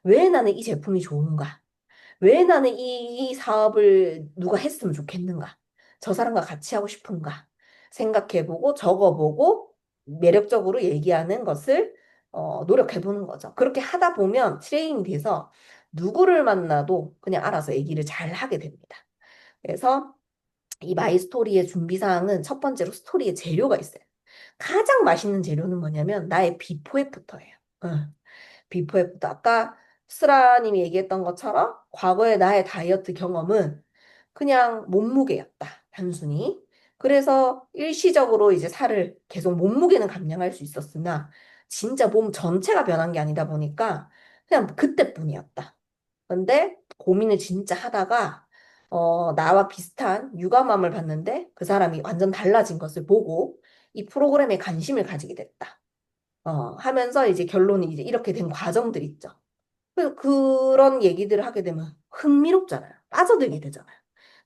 왜 나는 이 제품이 좋은가? 왜 나는 이 사업을 누가 했으면 좋겠는가? 저 사람과 같이 하고 싶은가? 생각해보고 적어보고 매력적으로 얘기하는 것을 노력해보는 거죠. 그렇게 하다 보면 트레이닝이 돼서 누구를 만나도 그냥 알아서 얘기를 잘 하게 됩니다. 그래서 이 마이 스토리의 준비 사항은 첫 번째로 스토리의 재료가 있어요. 가장 맛있는 재료는 뭐냐면 나의 비포 애프터예요. 비포 애프터. 아까 스라님이 얘기했던 것처럼 과거의 나의 다이어트 경험은 그냥 몸무게였다. 단순히. 그래서 일시적으로 이제 살을 계속 몸무게는 감량할 수 있었으나 진짜 몸 전체가 변한 게 아니다 보니까 그냥 그때뿐이었다. 근데 고민을 진짜 하다가 나와 비슷한 육아맘을 봤는데 그 사람이 완전 달라진 것을 보고 이 프로그램에 관심을 가지게 됐다. 하면서 이제 결론이 이제 이렇게 된 과정들 있죠. 그래서 그런 얘기들을 하게 되면 흥미롭잖아요. 빠져들게 되잖아요.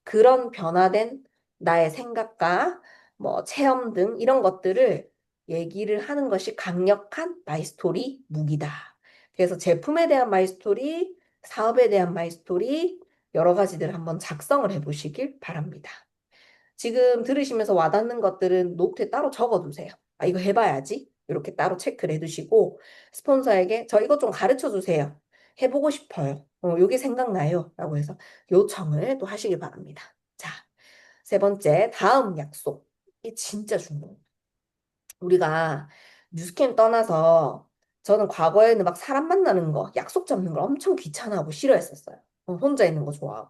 그런 변화된 나의 생각과 뭐 체험 등 이런 것들을 얘기를 하는 것이 강력한 마이스토리 무기다. 그래서 제품에 대한 마이스토리, 사업에 대한 마이스토리 여러 가지들 한번 작성을 해보시길 바랍니다. 지금 들으시면서 와닿는 것들은 노트에 따로 적어두세요. 아, 이거 해봐야지. 이렇게 따로 체크를 해두시고 스폰서에게 저 이것 좀 가르쳐 주세요. 해보고 싶어요. 요게 생각나요. 라고 해서 요청을 또 하시길 바랍니다. 자, 세 번째, 다음 약속. 이게 진짜 중요해요. 우리가 뉴스캠 떠나서 저는 과거에는 막 사람 만나는 거, 약속 잡는 걸 엄청 귀찮아하고 싫어했었어요. 혼자 있는 거 좋아하고.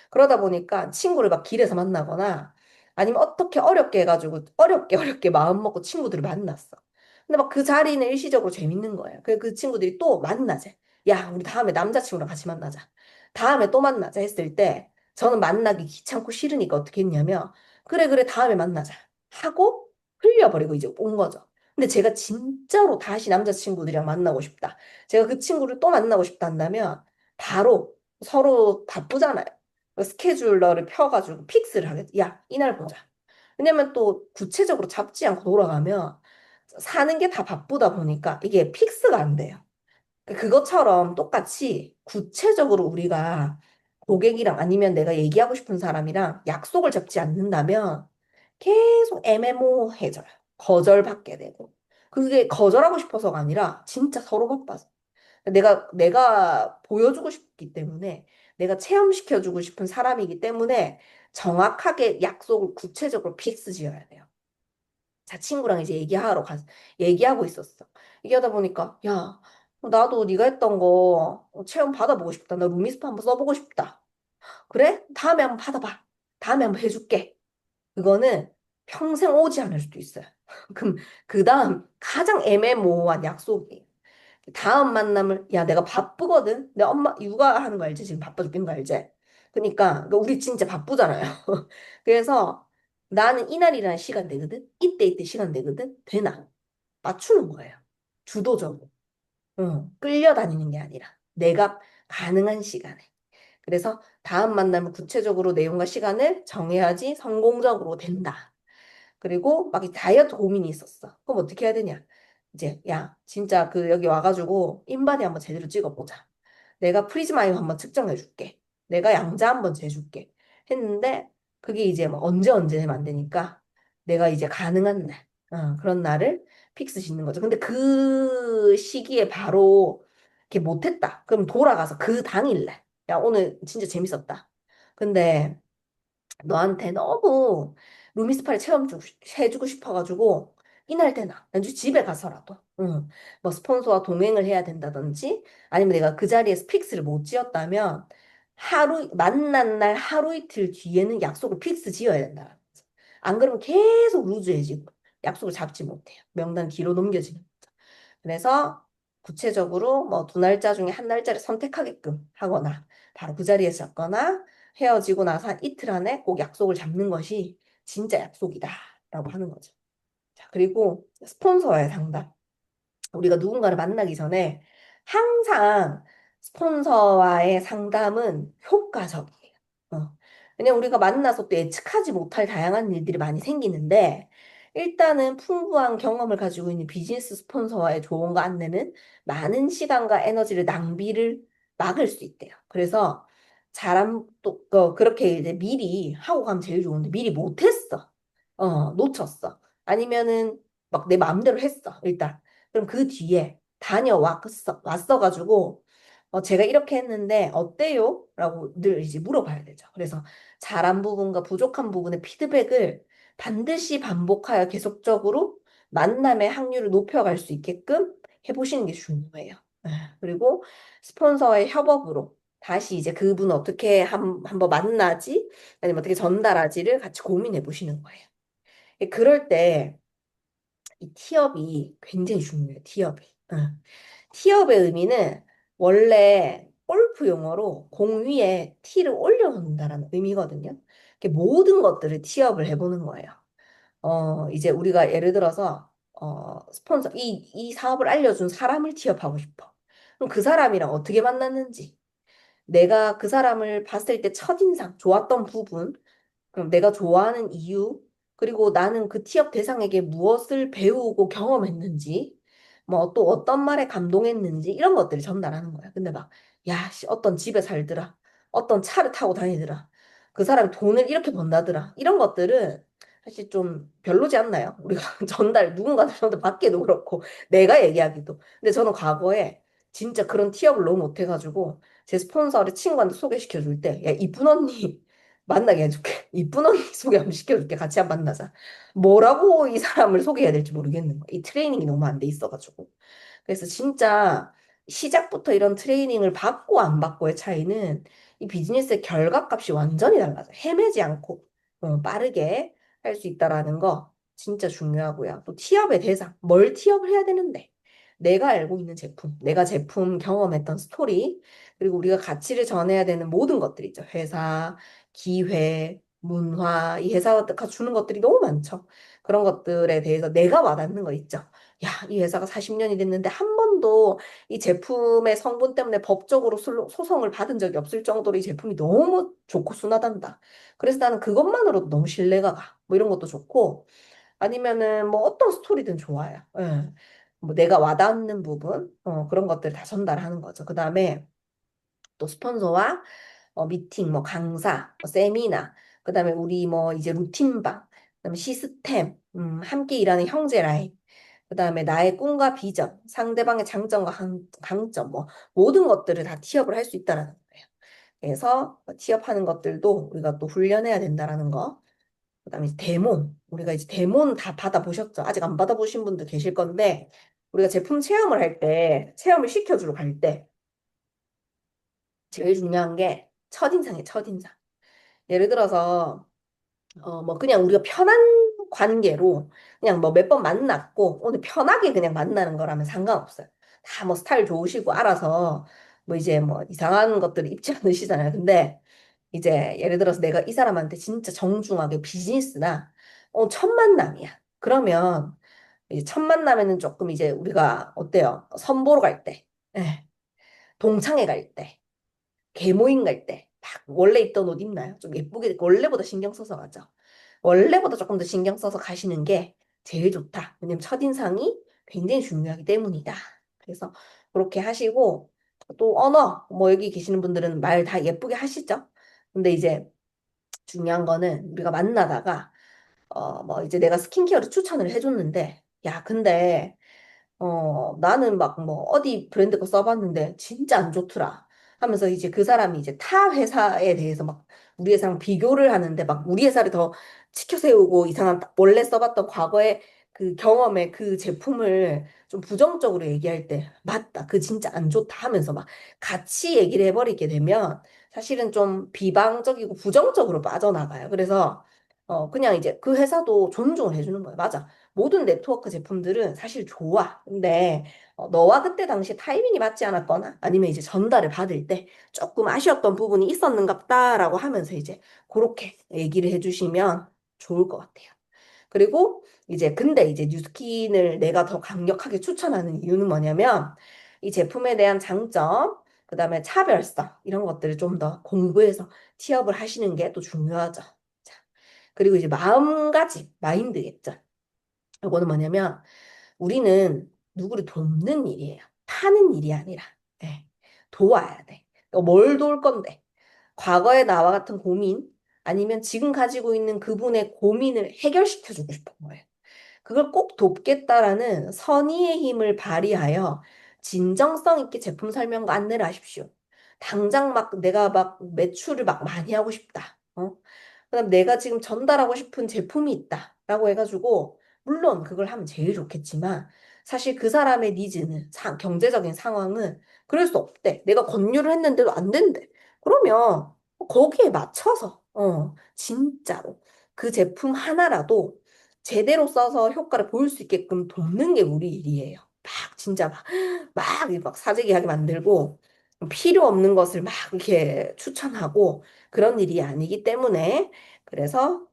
그러다 보니까 친구를 막 길에서 만나거나 아니면 어떻게 어렵게 해가지고 어렵게 마음 먹고 친구들을 만났어. 근데 막 그 자리는 일시적으로 재밌는 거예요. 그 친구들이 또 만나재. 야, 우리 다음에 남자친구랑 같이 만나자. 다음에 또 만나자 했을 때 저는 만나기 귀찮고 싫으니까 어떻게 했냐면 그래, 그래, 다음에 만나자. 하고 흘려버리고 이제 온 거죠. 근데 제가 진짜로 다시 남자친구들이랑 만나고 싶다. 제가 그 친구를 또 만나고 싶다 한다면 바로 서로 바쁘잖아요. 스케줄러를 펴가지고 픽스를 하겠지. 야, 이날 보자. 왜냐면 또 구체적으로 잡지 않고 돌아가면 사는 게 다 바쁘다 보니까 이게 픽스가 안 돼요. 그것처럼 똑같이 구체적으로 우리가 고객이랑 아니면 내가 얘기하고 싶은 사람이랑 약속을 잡지 않는다면 계속 애매모호해져요. 거절받게 되고. 그게 거절하고 싶어서가 아니라 진짜 서로 바빠서. 내가 보여주고 싶기 때문에 내가 체험시켜주고 싶은 사람이기 때문에 정확하게 약속을 구체적으로 픽스 지어야 돼요. 자, 친구랑 이제 얘기하고 있었어. 얘기하다 보니까, 야, 나도 네가 했던 거 체험 받아보고 싶다. 나 루미스파 한번 써보고 싶다. 그래? 다음에 한번 받아봐. 다음에 한번 해줄게. 그거는 평생 오지 않을 수도 있어요. 그럼 그 다음 가장 애매모호한 약속이에요. 다음 만남을, 야, 내가 바쁘거든? 내 엄마 육아하는 거 알지? 지금 바빠 죽겠는 거 알지? 그러니까 우리 진짜 바쁘잖아요. 그래서 나는 이날이라는 시간 되거든? 이때 시간 되거든? 되나? 맞추는 거예요. 주도적으로. 끌려다니는 게 아니라 내가 가능한 시간에. 그래서 다음 만남은 구체적으로 내용과 시간을 정해야지 성공적으로 된다. 그리고 막 이 다이어트 고민이 있었어. 그럼 어떻게 해야 되냐? 이제 야 진짜 그 여기 와가지고 인바디 한번 제대로 찍어보자. 내가 프리즈마임 한번 측정해 줄게. 내가 양자 한번 재줄게. 했는데 그게 이제 뭐 언제 되면 안 되니까 내가 이제 가능한 날 그런 날을 픽스 짓는 거죠. 근데 그 시기에 바로 이렇게 못했다. 그럼 돌아가서 그 당일날 야 오늘 진짜 재밌었다. 근데 너한테 너무 루미스파를 해주고 싶어가지고 이날 되나 난 집에 가서라도 뭐 스폰서와 동행을 해야 된다든지 아니면 내가 그 자리에서 픽스를 못 지었다면 하루 만난 날 하루 이틀 뒤에는 약속을 픽스 지어야 된다. 안 그러면 계속 루즈해지고 약속을 잡지 못해요. 명단 뒤로 넘겨지는 거죠. 그래서 구체적으로 뭐 두 날짜 중에 한 날짜를 선택하게끔 하거나 바로 그 자리에서 잡거나 헤어지고 나서 한 이틀 안에 꼭 약속을 잡는 것이 진짜 약속이다라고 하는 거죠. 자, 그리고 스폰서의 상담. 우리가 누군가를 만나기 전에 항상 스폰서와의 상담은 효과적이에요. 어. 왜냐면 우리가 만나서 또 예측하지 못할 다양한 일들이 많이 생기는데, 일단은 풍부한 경험을 가지고 있는 비즈니스 스폰서와의 조언과 안내는 많은 시간과 에너지를 낭비를 막을 수 있대요. 그래서 그렇게 이제 미리 하고 가면 제일 좋은데, 미리 못했어. 놓쳤어. 아니면은 막 내 마음대로 했어, 일단. 그럼 그 뒤에 왔어가지고, 제가 이렇게 했는데 어때요? 라고 늘 이제 물어봐야 되죠. 그래서 잘한 부분과 부족한 부분의 피드백을 반드시 반복하여 계속적으로 만남의 확률을 높여갈 수 있게끔 해보시는 게 중요해요. 예, 그리고 스폰서와의 협업으로 다시 이제 그분 어떻게 한번 만나지? 아니면 어떻게 전달하지를 같이 고민해 보시는 거예요. 그럴 때 이 티업이 굉장히 중요해요. 티업이. 응. 티업의 의미는 원래 골프 용어로 공 위에 티를 올려놓는다라는 의미거든요. 이렇게 모든 것들을 티업을 해보는 거예요. 이제 우리가 예를 들어서 스폰서 이 사업을 알려준 사람을 티업하고 싶어. 그럼 그 사람이랑 어떻게 만났는지, 내가 그 사람을 봤을 때 첫인상, 좋았던 부분, 그럼 내가 좋아하는 이유, 그리고 나는 그 취업 대상에게 무엇을 배우고 경험했는지, 뭐 또 어떤 말에 감동했는지, 이런 것들을 전달하는 거야. 근데 막, 야, 씨, 어떤 집에 살더라. 어떤 차를 타고 다니더라. 그 사람 돈을 이렇게 번다더라. 이런 것들은 사실 좀 별로지 않나요? 우리가 누군가한테 전달 받기도 그렇고, 내가 얘기하기도. 근데 저는 과거에 진짜 그런 티업을 너무 못해가지고, 제 스폰서를 친구한테 소개시켜 줄 때, 야, 이쁜 언니, 만나게 해줄게. 이쁜 언니 소개 한번 시켜줄게. 같이 한번 만나자. 뭐라고 이 사람을 소개해야 될지 모르겠는 거야. 이 트레이닝이 너무 안 돼 있어가지고. 그래서 진짜 시작부터 이런 트레이닝을 받고 안 받고의 차이는 이 비즈니스의 결과값이 완전히 달라져. 헤매지 않고 빠르게 할 수 있다라는 거 진짜 중요하고요. 또 티업의 대상, 뭘 티업을 해야 되는데. 내가 알고 있는 제품, 내가 제품 경험했던 스토리, 그리고 우리가 가치를 전해야 되는 모든 것들 있죠. 회사, 기회, 문화, 이 회사가 주는 것들이 너무 많죠. 그런 것들에 대해서 내가 와닿는 거 있죠. 야, 이 회사가 40년이 됐는데 한 번도 이 제품의 성분 때문에 법적으로 소송을 받은 적이 없을 정도로 이 제품이 너무 좋고 순하단다. 그래서 나는 그것만으로도 너무 신뢰가 가. 뭐 이런 것도 좋고, 아니면은 뭐 어떤 스토리든 좋아요. 예. 뭐 내가 와닿는 부분, 그런 것들 다 전달하는 거죠. 그 다음에 또 스폰서와 미팅, 뭐 강사, 뭐 세미나, 그다음에 우리 뭐 이제 루틴방, 그다음에 시스템, 함께 일하는 형제 라인, 그다음에 나의 꿈과 비전, 상대방의 장점과 강점, 뭐 모든 것들을 다 티업을 할 수 있다라는 거예요. 그래서 티업하는 것들도 우리가 또 훈련해야 된다라는 거. 그다음에 이제 데몬, 우리가 이제 데몬 다 받아보셨죠? 아직 안 받아보신 분들 계실 건데 우리가 제품 체험을 할 때, 체험을 시켜주러 갈 때 제일 중요한 게 첫인상이에요, 첫인상. 예를 들어서 뭐 그냥 우리가 편한 관계로 그냥 뭐 몇 번 만났고 오늘 편하게 그냥 만나는 거라면 상관없어요. 다 뭐 스타일 좋으시고 알아서 뭐 이제 뭐 이상한 것들을 입지 않으시잖아요. 근데 이제 예를 들어서 내가 이 사람한테 진짜 정중하게 비즈니스나 첫 만남이야. 그러면 이제 첫 만남에는 조금 이제 우리가 어때요? 선보러 갈 때, 예, 동창회 갈 때, 개모임 갈 때, 막 원래 입던 옷 입나요? 좀 예쁘게 원래보다 신경 써서 가죠. 원래보다 조금 더 신경 써서 가시는 게 제일 좋다. 왜냐면 첫인상이 굉장히 중요하기 때문이다. 그래서 그렇게 하시고 또 언어 뭐 여기 계시는 분들은 말 다 예쁘게 하시죠. 근데 이제 중요한 거는 우리가 만나다가 뭐 이제 내가 스킨케어를 추천을 해줬는데 야 근데 나는 막 뭐 어디 브랜드 거 써봤는데 진짜 안 좋더라. 하면서 이제 그 사람이 이제 타 회사에 대해서 막 우리 회사랑 비교를 하는데 막 우리 회사를 더 치켜 세우고 이상한 원래 써봤던 과거의 그 경험의 그 제품을 좀 부정적으로 얘기할 때 맞다. 그 진짜 안 좋다 하면서 막 같이 얘기를 해버리게 되면 사실은 좀 비방적이고 부정적으로 빠져나가요. 그래서 그냥 이제 그 회사도 존중을 해주는 거예요. 맞아. 모든 네트워크 제품들은 사실 좋아. 근데 너와 그때 당시 타이밍이 맞지 않았거나 아니면 이제 전달을 받을 때 조금 아쉬웠던 부분이 있었는갑다라고 하면서 이제 그렇게 얘기를 해주시면 좋을 것 같아요. 그리고 이제 근데 이제 뉴스킨을 내가 더 강력하게 추천하는 이유는 뭐냐면 이 제품에 대한 장점, 그다음에 차별성 이런 것들을 좀 더 공부해서 취업을 하시는 게 또 중요하죠. 자, 그리고 이제 마음가짐, 마인드겠죠. 이거는 뭐냐면 우리는 누구를 돕는 일이에요. 파는 일이 아니라 예, 도와야 돼. 뭘 도울 건데? 과거의 나와 같은 고민 아니면 지금 가지고 있는 그분의 고민을 해결시켜 주고 싶은 거예요. 그걸 꼭 돕겠다라는 선의의 힘을 발휘하여 진정성 있게 제품 설명과 안내를 하십시오. 당장 막 내가 막 매출을 막 많이 하고 싶다. 그다음 내가 지금 전달하고 싶은 제품이 있다라고 해가지고 물론 그걸 하면 제일 좋겠지만 사실 그 사람의 니즈는 경제적인 상황은 그럴 수 없대. 내가 권유를 했는데도 안 된대. 그러면 거기에 맞춰서 진짜로 그 제품 하나라도 제대로 써서 효과를 보일 수 있게끔 돕는 게 우리 일이에요. 막 진짜 막 사재기하게 만들고 필요 없는 것을 막 이렇게 추천하고 그런 일이 아니기 때문에 그래서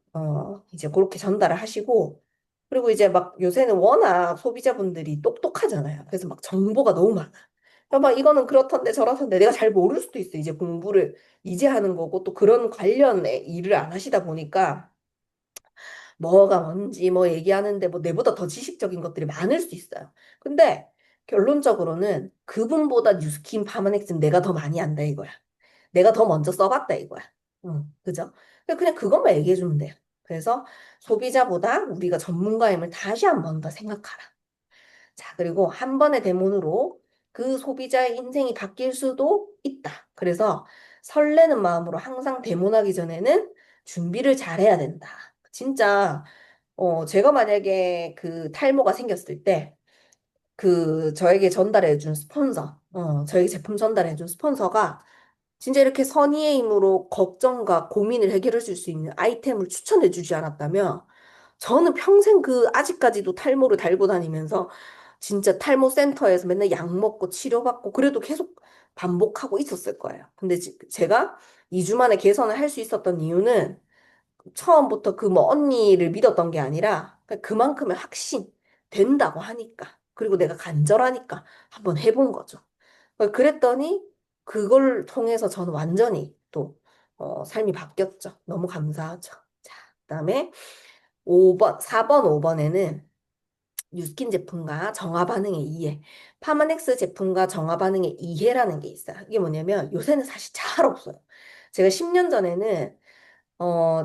이제 그렇게 전달을 하시고 그리고 이제 막 요새는 워낙 소비자분들이 똑똑하잖아요. 그래서 막 정보가 너무 많아. 그러니까 막 이거는 그렇던데 저렇던데 내가 잘 모를 수도 있어. 이제 공부를 이제 하는 거고 또 그런 관련의 일을 안 하시다 보니까 뭐가 뭔지 뭐 얘기하는데 뭐 내보다 더 지식적인 것들이 많을 수 있어요. 근데 결론적으로는 그분보다 뉴스킨 파마넥스는 내가 더 많이 안다 이거야. 내가 더 먼저 써봤다 이거야. 응, 그죠? 그냥 그것만 얘기해 주면 돼요. 그래서 소비자보다 우리가 전문가임을 다시 한 번 더 생각하라. 자, 그리고 한 번의 대문으로 그 소비자의 인생이 바뀔 수도 있다. 그래서 설레는 마음으로 항상 대문하기 전에는 준비를 잘해야 된다. 진짜 제가 만약에 그 탈모가 생겼을 때, 저에게 전달해준 스폰서, 저에게 제품 전달해준 스폰서가 진짜 이렇게 선의의 힘으로 걱정과 고민을 해결해 줄 수 있는 아이템을 추천해 주지 않았다면, 저는 평생 아직까지도 탈모를 달고 다니면서 진짜 탈모 센터에서 맨날 약 먹고 치료받고 그래도 계속 반복하고 있었을 거예요. 근데 제가 2주 만에 개선을 할 수 있었던 이유는 처음부터 그 뭐 언니를 믿었던 게 아니라 그만큼의 확신 된다고 하니까 그리고 내가 간절하니까 한번 해본 거죠. 그랬더니 그걸 통해서 저는 완전히 또 삶이 바뀌었죠. 너무 감사하죠. 자, 그다음에 5번, 4번, 5번에는 뉴스킨 제품과 정화 반응의 이해, 파마넥스 제품과 정화 반응의 이해라는 게 있어요. 이게 뭐냐면 요새는 사실 잘 없어요. 제가 10년 전에는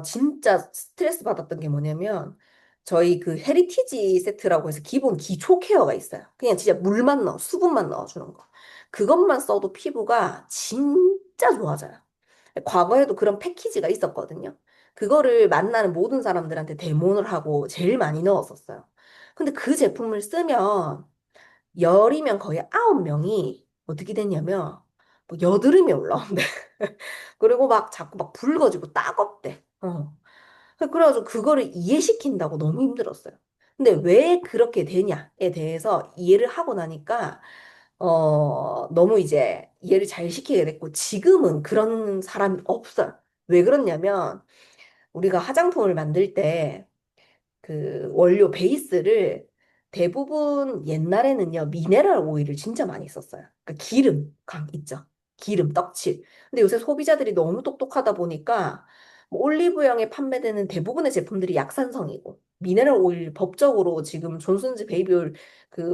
진짜 스트레스 받았던 게 뭐냐면, 저희 그 헤리티지 세트라고 해서 기본 기초 케어가 있어요. 그냥 진짜 물만 수분만 넣어주는 거. 그것만 써도 피부가 진짜 좋아져요. 과거에도 그런 패키지가 있었거든요. 그거를 만나는 모든 사람들한테 데모를 하고 제일 많이 넣었었어요. 근데 그 제품을 쓰면 열이면 거의 9명이 어떻게 됐냐면, 뭐 여드름이 올라온대. 그리고 막 자꾸 막 붉어지고 따갑대. 그래가지고 그거를 이해시킨다고 너무 힘들었어요. 근데 왜 그렇게 되냐에 대해서 이해를 하고 나니까, 너무 이제 이해를 잘 시키게 됐고, 지금은 그런 사람이 없어요. 왜 그러냐면, 우리가 화장품을 만들 때, 그 원료 베이스를 대부분 옛날에는요, 미네랄 오일을 진짜 많이 썼어요. 그러니까 기름, 있죠. 기름, 떡칠. 근데 요새 소비자들이 너무 똑똑하다 보니까 뭐 올리브영에 판매되는 대부분의 제품들이 약산성이고 미네랄 오일 법적으로 지금 존슨즈 베이비오일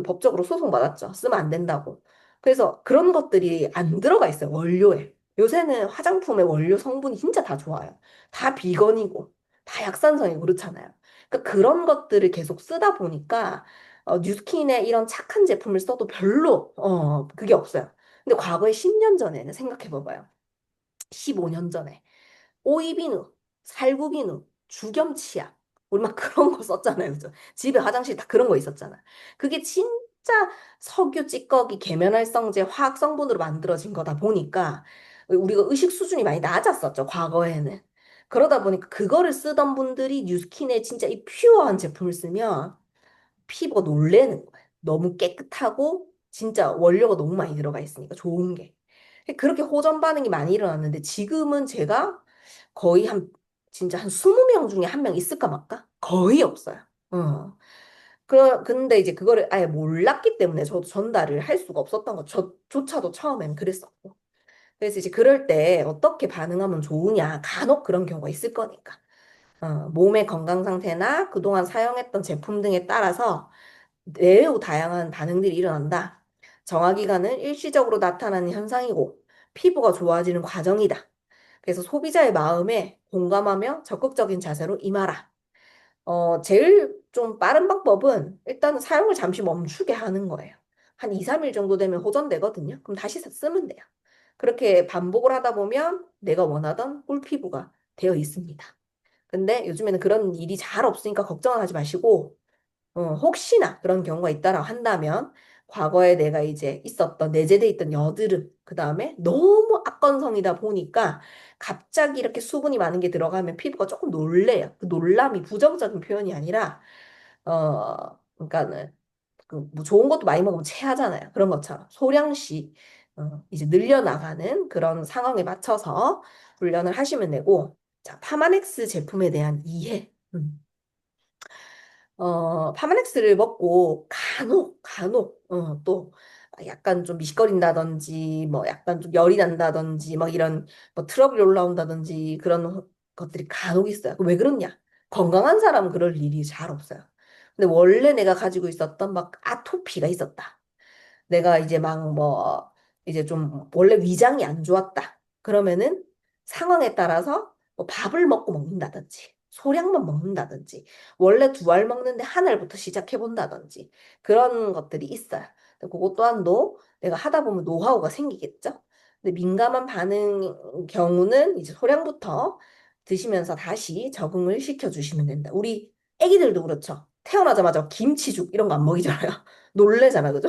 법적으로 소송받았죠. 쓰면 안 된다고. 그래서 그런 것들이 안 들어가 있어요. 원료에. 요새는 화장품의 원료 성분이 진짜 다 좋아요. 다 비건이고 다 약산성이고 그렇잖아요. 그러니까 그런 것들을 계속 쓰다 보니까 뉴스킨의 이런 착한 제품을 써도 별로 그게 없어요. 근데 과거에 10년 전에는 생각해 봐봐요. 15년 전에 오이비누, 살구비누, 주겸치약 우리 막 그런 거 썼잖아요. 그죠? 집에 화장실 다 그런 거 있었잖아. 그게 진짜 석유, 찌꺼기, 계면활성제, 화학 성분으로 만들어진 거다 보니까 우리가 의식 수준이 많이 낮았었죠. 과거에는. 그러다 보니까 그거를 쓰던 분들이 뉴스킨의 진짜 이 퓨어한 제품을 쓰면 피부가 놀래는 거예요. 너무 깨끗하고 진짜 원료가 너무 많이 들어가 있으니까 좋은 게. 그렇게 호전 반응이 많이 일어났는데 지금은 제가 거의 진짜 한 20명 중에 한 명 있을까 말까? 거의 없어요. 어. 근데 이제 그거를 아예 몰랐기 때문에 저도 전달을 할 수가 없었던 거. 저조차도 처음엔 그랬었고. 그래서 이제 그럴 때 어떻게 반응하면 좋으냐. 간혹 그런 경우가 있을 거니까. 몸의 건강 상태나 그동안 사용했던 제품 등에 따라서 매우 다양한 반응들이 일어난다. 정화기관은 일시적으로 나타나는 현상이고 피부가 좋아지는 과정이다. 그래서 소비자의 마음에 공감하며 적극적인 자세로 임하라. 제일 좀 빠른 방법은 일단 사용을 잠시 멈추게 하는 거예요. 한 2, 3일 정도 되면 호전되거든요. 그럼 다시 쓰면 돼요. 그렇게 반복을 하다 보면 내가 원하던 꿀피부가 되어 있습니다. 근데 요즘에는 그런 일이 잘 없으니까 걱정은 하지 마시고, 혹시나 그런 경우가 있다라고 한다면, 과거에 내가 이제 있었던, 내재돼 있던 여드름, 그 다음에 너무 악건성이다 보니까 갑자기 이렇게 수분이 많은 게 들어가면 피부가 조금 놀래요. 그 놀람이 부정적인 표현이 아니라, 그러니까는, 그뭐 좋은 것도 많이 먹으면 체하잖아요. 그런 것처럼 소량씩, 이제 늘려나가는 그런 상황에 맞춰서 훈련을 하시면 되고, 자, 파마넥스 제품에 대한 이해. 파마넥스를 먹고 간혹, 또 약간 좀 미식거린다든지, 뭐 약간 좀 열이 난다든지, 막 이런 뭐 트러블이 올라온다든지 그런 것들이 간혹 있어요. 왜 그러냐? 건강한 사람은 그럴 일이 잘 없어요. 근데 원래 내가 가지고 있었던 막 아토피가 있었다. 내가 이제 막 뭐, 이제 좀 원래 위장이 안 좋았다. 그러면은 상황에 따라서 뭐 밥을 먹고 먹는다든지, 소량만 먹는다든지, 원래 두 알 먹는데 한 알부터 시작해 본다든지, 그런 것들이 있어요. 근데 그것 또한도 내가 하다 보면 노하우가 생기겠죠? 근데 민감한 반응 경우는 이제 소량부터 드시면서 다시 적응을 시켜주시면 된다. 우리 애기들도 그렇죠. 태어나자마자 김치죽 이런 거 안 먹이잖아요. 놀래잖아, 그죠?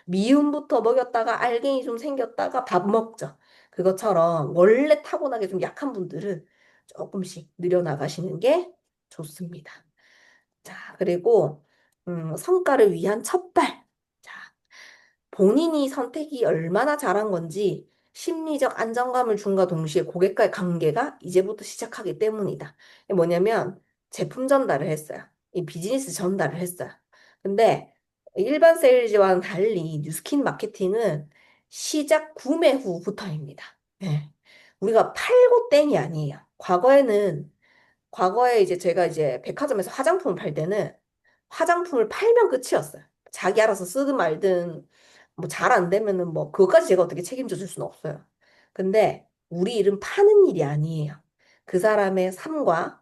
미음부터 먹였다가 알갱이 좀 생겼다가 밥 먹죠. 그것처럼 원래 타고나게 좀 약한 분들은 조금씩 늘려나가시는 게 좋습니다. 자, 그리고 성과를 위한 첫발. 자, 본인이 선택이 얼마나 잘한 건지 심리적 안정감을 준과 동시에 고객과의 관계가 이제부터 시작하기 때문이다. 이게 뭐냐면 제품 전달을 했어요. 이 비즈니스 전달을 했어요. 근데 일반 세일즈와는 달리 뉴스킨 마케팅은 시작 구매 후부터입니다. 예. 우리가 팔고 땡이 아니에요. 과거에 이제 제가 이제 백화점에서 화장품을 팔 때는 화장품을 팔면 끝이었어요. 자기 알아서 쓰든 말든 뭐 잘 안 되면은 뭐 그것까지 제가 어떻게 책임져 줄 수는 없어요. 근데 우리 일은 파는 일이 아니에요. 그 사람의 삶과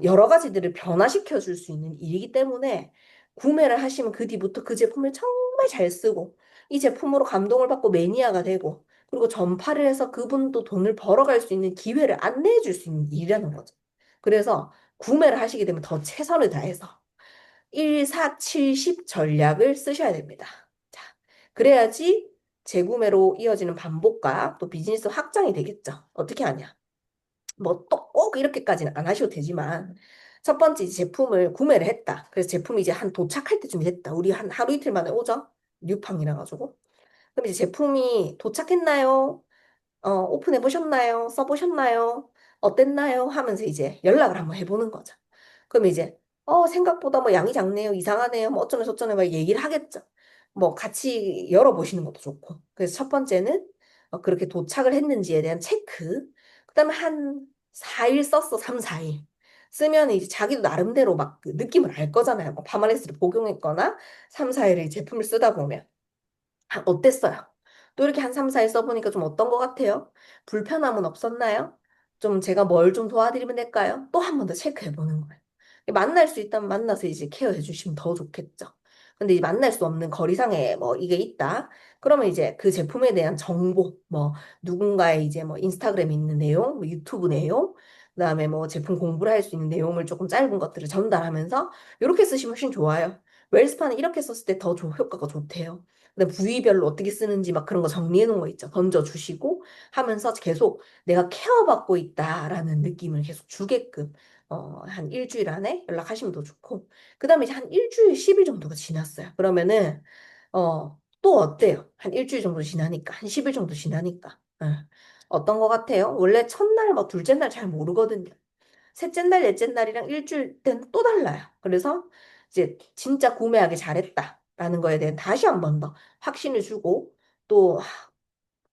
여러 가지들을 변화시켜 줄 수 있는 일이기 때문에 구매를 하시면 그 뒤부터 그 제품을 정말 잘 쓰고 이 제품으로 감동을 받고 매니아가 되고 그리고 전파를 해서 그분도 돈을 벌어갈 수 있는 기회를 안내해 줄 수 있는 일이라는 거죠. 그래서 구매를 하시게 되면 더 최선을 다해서 1, 4, 70 전략을 쓰셔야 됩니다. 자, 그래야지 재구매로 이어지는 반복과 또 비즈니스 확장이 되겠죠. 어떻게 하냐? 뭐 또 꼭 이렇게까지는 안 하셔도 되지만 첫 번째 제품을 구매를 했다. 그래서 제품이 이제 한 도착할 때쯤이 됐다. 우리 한 하루 이틀 만에 오죠? 뉴팡이라 가지고. 그럼 이제 제품이 도착했나요? 오픈해 보셨나요? 써보셨나요? 어땠나요? 하면서 이제 연락을 한번 해보는 거죠. 그럼 이제, 생각보다 뭐 양이 작네요. 이상하네요. 뭐 어쩌네 저쩌네 막 얘기를 하겠죠. 뭐 같이 열어보시는 것도 좋고. 그래서 첫 번째는 그렇게 도착을 했는지에 대한 체크. 그다음에 한 4일 썼어. 3, 4일. 쓰면 이제 자기도 나름대로 막그 느낌을 알 거잖아요. 뭐 파마레스를 복용했거나 3, 4일을 제품을 쓰다 보면. 어땠어요? 또 이렇게 한 3, 4일 써보니까 좀 어떤 것 같아요? 불편함은 없었나요? 좀 제가 뭘 좀 도와드리면 될까요? 또 한 번 더 체크해보는 거예요. 만날 수 있다면 만나서 이제 케어해 주시면 더 좋겠죠. 근데 이제 만날 수 없는 거리상에 뭐 이게 있다. 그러면 이제 그 제품에 대한 정보, 뭐 누군가의 이제 뭐 인스타그램에 있는 내용, 뭐 유튜브 내용, 그다음에 뭐 제품 공부를 할 수 있는 내용을 조금 짧은 것들을 전달하면서 이렇게 쓰시면 훨씬 좋아요. 웰스파는 이렇게 썼을 때 더 효과가 좋대요. 근데 부위별로 어떻게 쓰는지 막 그런 거 정리해 놓은 거 있죠. 던져주시고 하면서 계속 내가 케어받고 있다라는 느낌을 계속 주게끔 한 일주일 안에 연락하시면 더 좋고 그 다음에 이제 한 일주일, 10일 정도가 지났어요. 그러면은 또 어때요? 한 일주일 정도 지나니까 한 10일 정도 지나니까 어떤 거 같아요? 원래 첫날 뭐 둘째 날 잘 모르거든요. 셋째 날, 넷째 날이랑 일주일 때는 또 달라요. 그래서 이제 진짜 구매하기 잘했다라는 거에 대한 다시 한 번 더 확신을 주고 또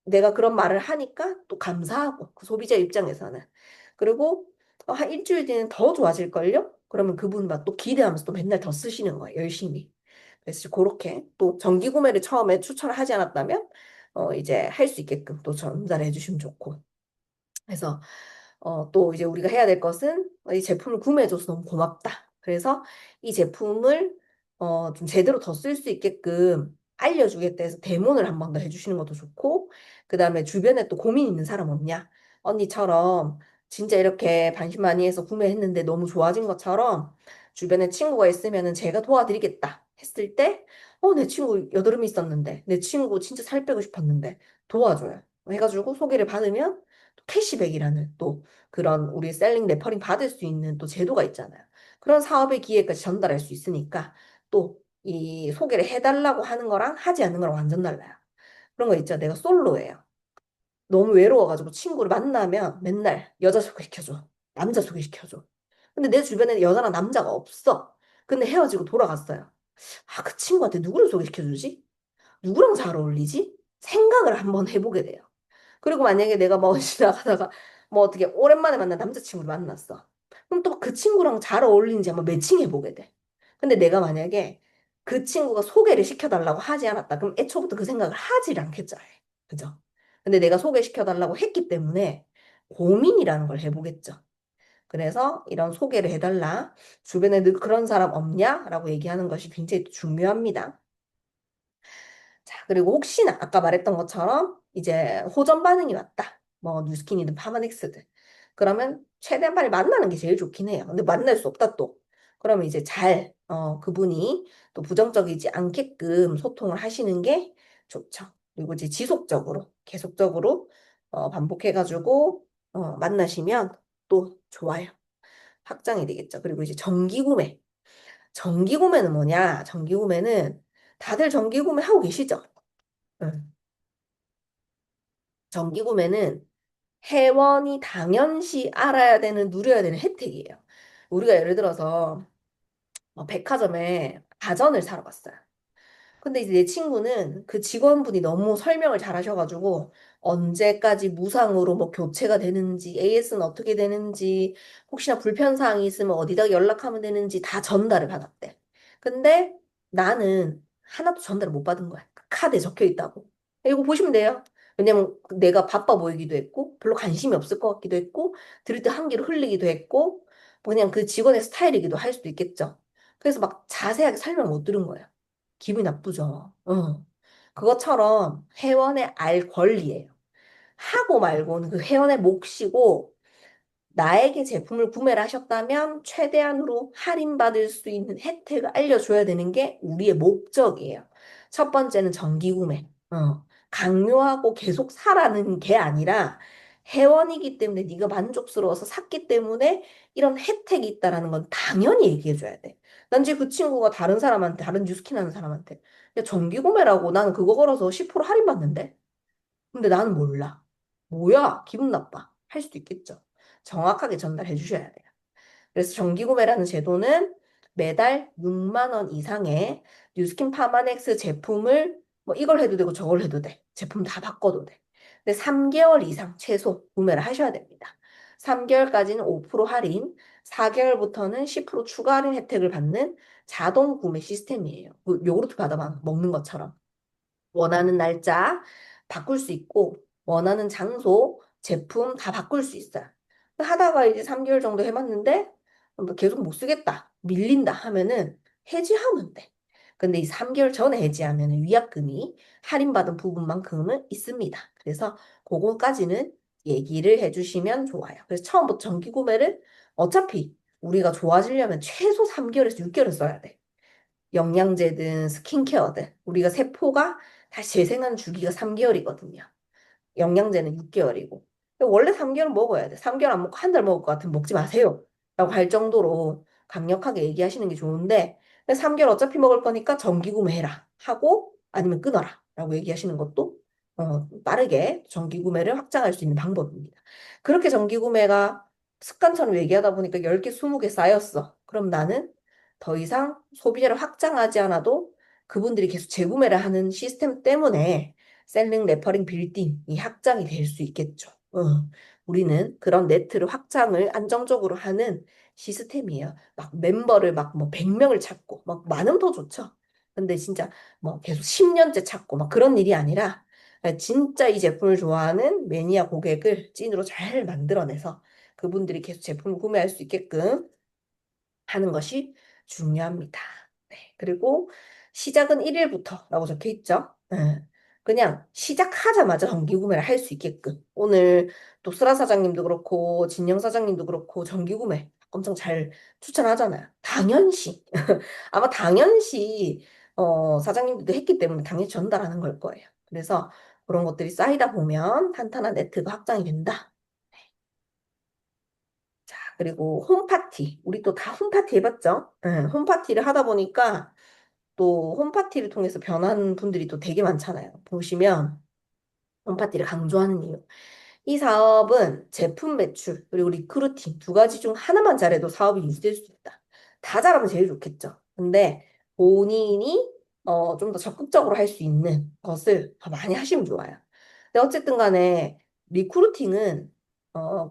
내가 그런 말을 하니까 또 감사하고 그 소비자 입장에서는 그리고 한 일주일 뒤에는 더 좋아질걸요? 그러면 그분 막 또 기대하면서 또 맨날 더 쓰시는 거예요. 열심히. 그래서 그렇게 또 정기 구매를 처음에 추천을 하지 않았다면 이제 할 수 있게끔 또 전달해 주시면 좋고. 그래서 또 이제 우리가 해야 될 것은 이 제품을 구매해줘서 너무 고맙다. 그래서 이 제품을 좀 제대로 더 쓸 수 있게끔 알려주겠다 해서 대문을 한 번 더 해주시는 것도 좋고, 그 다음에 주변에 또 고민 있는 사람 없냐? 언니처럼 진짜 이렇게 반신반의해서 구매했는데 너무 좋아진 것처럼 주변에 친구가 있으면은 제가 도와드리겠다 했을 때, 내 친구 여드름이 있었는데, 내 친구 진짜 살 빼고 싶었는데 도와줘요. 해가지고 소개를 받으면 또 캐시백이라는 또 그런 우리 셀링 레퍼링 받을 수 있는 또 제도가 있잖아요. 그런 사업의 기회까지 전달할 수 있으니까 또 이 소개를 해달라고 하는 거랑 하지 않는 거랑 완전 달라요. 그런 거 있죠. 내가 솔로예요. 너무 외로워가지고 친구를 만나면 맨날 여자 소개시켜줘. 남자 소개시켜줘. 근데 내 주변에 여자나 남자가 없어. 근데 헤어지고 돌아갔어요. 그 친구한테 누구를 소개시켜주지? 누구랑 잘 어울리지? 생각을 한번 해보게 돼요. 그리고 만약에 내가 뭐 지나가다가 뭐 어떻게 오랜만에 만난 남자친구를 만났어. 그럼 또 그 친구랑 잘 어울리는지 한번 매칭해보게 돼. 근데 내가 만약에 그 친구가 소개를 시켜달라고 하지 않았다. 그럼 애초부터 그 생각을 하질 않겠잖아요. 그죠? 근데 내가 소개시켜달라고 했기 때문에 고민이라는 걸 해보겠죠. 그래서 이런 소개를 해달라. 주변에 늘 그런 사람 없냐? 라고 얘기하는 것이 굉장히 중요합니다. 자, 그리고 혹시나 아까 말했던 것처럼 이제 호전 반응이 왔다. 뭐 뉴스킨이든 파마넥스든. 그러면 최대한 빨리 만나는 게 제일 좋긴 해요. 근데 만날 수 없다 또. 그러면 이제 그분이 또 부정적이지 않게끔 소통을 하시는 게 좋죠. 그리고 이제 지속적으로, 계속적으로 반복해가지고 만나시면 또 좋아요. 확장이 되겠죠. 그리고 이제 정기 구매. 정기 구매는 뭐냐? 정기 구매는 다들 정기 구매 하고 계시죠? 응. 정기 구매는 회원이 당연시 알아야 되는, 누려야 되는 혜택이에요. 우리가 예를 들어서 백화점에 가전을 사러 갔어요. 근데 이제 내 친구는 그 직원분이 너무 설명을 잘 하셔가지고 언제까지 무상으로 뭐 교체가 되는지, AS는 어떻게 되는지, 혹시나 불편사항이 있으면 어디다 연락하면 되는지 다 전달을 받았대. 근데 나는 하나도 전달을 못 받은 거야. 그 카드에 적혀 있다고. 이거 보시면 돼요. 왜냐면 내가 바빠 보이기도 했고, 별로 관심이 없을 것 같기도 했고, 들을 때 한기로 흘리기도 했고, 뭐 그냥 그 직원의 스타일이기도 할 수도 있겠죠. 그래서 막 자세하게 설명 못 들은 거예요. 기분이 나쁘죠. 그것처럼 회원의 알 권리예요. 하고 말고는 그 회원의 몫이고 나에게 제품을 구매를 하셨다면 최대한으로 할인받을 수 있는 혜택을 알려줘야 되는 게 우리의 목적이에요. 첫 번째는 정기 구매. 강요하고 계속 사라는 게 아니라 회원이기 때문에 네가 만족스러워서 샀기 때문에 이런 혜택이 있다라는 건 당연히 얘기해줘야 돼. 난 지금 그 친구가 다른 사람한테, 다른 뉴스킨 하는 사람한테 야, 정기 구매라고 나는 그거 걸어서 10% 할인받는데? 근데 나는 몰라. 뭐야? 기분 나빠. 할 수도 있겠죠. 정확하게 전달해 주셔야 돼요. 그래서 정기구매라는 제도는 매달 6만 원 이상의 뉴스킨 파마넥스 제품을 뭐 이걸 해도 되고 저걸 해도 돼. 제품 다 바꿔도 돼. 근데 3개월 이상 최소 구매를 하셔야 됩니다. 3개월까지는 5% 할인, 4개월부터는 10% 추가 할인 혜택을 받는 자동 구매 시스템이에요. 그 요구르트 받아 먹는 것처럼. 원하는 날짜 바꿀 수 있고, 원하는 장소, 제품 다 바꿀 수 있어요. 하다가 이제 3개월 정도 해봤는데, 뭐 계속 못 쓰겠다, 밀린다 하면은 해지하면 돼. 근데 이 3개월 전에 해지하면 위약금이 할인받은 부분만큼은 있습니다. 그래서 그거까지는 얘기를 해주시면 좋아요. 그래서 처음부터 정기 구매를 어차피 우리가 좋아지려면 최소 3개월에서 6개월을 써야 돼. 영양제든 스킨케어든 우리가 세포가 다시 재생하는 주기가 3개월이거든요. 영양제는 6개월이고. 원래 3개월 먹어야 돼. 3개월 안 먹고 한 달 먹을 것 같으면 먹지 마세요. 라고 할 정도로 강력하게 얘기하시는 게 좋은데 3개월 어차피 먹을 거니까 정기 구매해라 하고 아니면 끊어라 라고 얘기하시는 것도 빠르게 정기 구매를 확장할 수 있는 방법입니다. 그렇게 정기 구매가 습관처럼 얘기하다 보니까 10개, 20개 쌓였어. 그럼 나는 더 이상 소비자를 확장하지 않아도 그분들이 계속 재구매를 하는 시스템 때문에 셀링, 레퍼링, 빌딩이 확장이 될 수 있겠죠. 우리는 그런 네트를 확장을 안정적으로 하는 시스템이에요. 막 멤버를 막 뭐 100명을 찾고 막 많으면 더 좋죠. 근데 진짜 뭐 계속 10년째 찾고 막 그런 일이 아니라 진짜 이 제품을 좋아하는 매니아 고객을 찐으로 잘 만들어내서 그분들이 계속 제품을 구매할 수 있게끔 하는 것이 중요합니다. 네. 그리고 시작은 1일부터라고 적혀 있죠. 네. 그냥 시작하자마자 정기 구매를 할 수 있게끔. 오늘 또 쓰라 사장님도 그렇고 진영 사장님도 그렇고 정기 구매 엄청 잘 추천하잖아요. 당연시. 아마 당연시 사장님들도 했기 때문에 당연히 전달하는 걸 거예요. 그래서 그런 것들이 쌓이다 보면 탄탄한 네트가 확장이 된다. 자, 그리고 홈파티. 우리 또 다 홈파티 해봤죠? 응, 홈파티를 하다 보니까 또 홈파티를 통해서 변한 분들이 또 되게 많잖아요. 보시면 홈파티를 강조하는 이유. 이 사업은 제품 매출, 그리고 리크루팅 두 가지 중 하나만 잘해도 사업이 유지될 수 있다. 다 잘하면 제일 좋겠죠. 근데 본인이 좀 더 적극적으로 할 수 있는 것을 더 많이 하시면 좋아요. 근데 어쨌든 간에 리크루팅은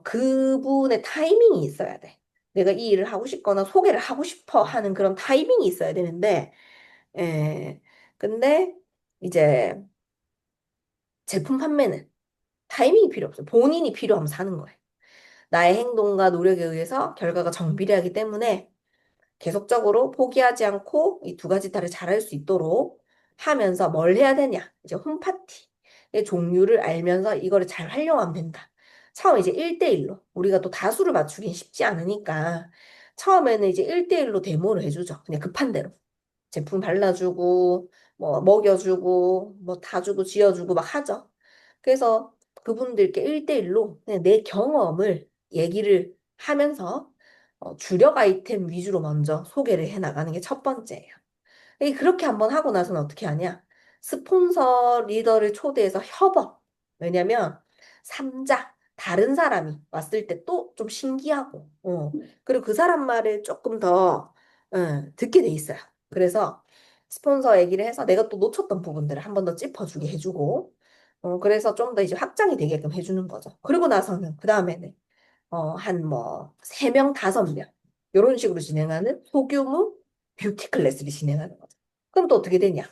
그분의 타이밍이 있어야 돼. 내가 이 일을 하고 싶거나 소개를 하고 싶어 하는 그런 타이밍이 있어야 되는데, 예, 근데 이제 제품 판매는 타이밍이 필요 없어요. 본인이 필요하면 사는 거예요. 나의 행동과 노력에 의해서 결과가 정비례하기 때문에 계속적으로 포기하지 않고 이 두 가지 다를 잘할 수 있도록 하면서 뭘 해야 되냐? 이제 홈파티의 종류를 알면서 이거를 잘 활용하면 된다. 처음 이제 1대1로 우리가 또 다수를 맞추긴 쉽지 않으니까 처음에는 이제 1대1로 데모를 해주죠. 그냥 급한 대로. 제품 발라주고 뭐 먹여주고 뭐 다 주고 지어주고 막 하죠. 그래서 그분들께 1대1로 그냥 내 경험을 얘기를 하면서 주력 아이템 위주로 먼저 소개를 해 나가는 게 첫 번째예요. 그렇게 한번 하고 나서는 어떻게 하냐? 스폰서 리더를 초대해서 협업. 왜냐면 삼자 다른 사람이 왔을 때 또 좀 신기하고, 그리고 그 사람 말을 조금 더 듣게 돼 있어요. 그래서 스폰서 얘기를 해서 내가 또 놓쳤던 부분들을 한 번 더 짚어주게 해주고, 그래서 좀 더 이제 확장이 되게끔 해주는 거죠. 그리고 나서는 그 다음에는 한 뭐, 3명, 5명. 이런 식으로 진행하는 소규모 뷰티 클래스를 진행하는 거죠. 그럼 또 어떻게 되냐?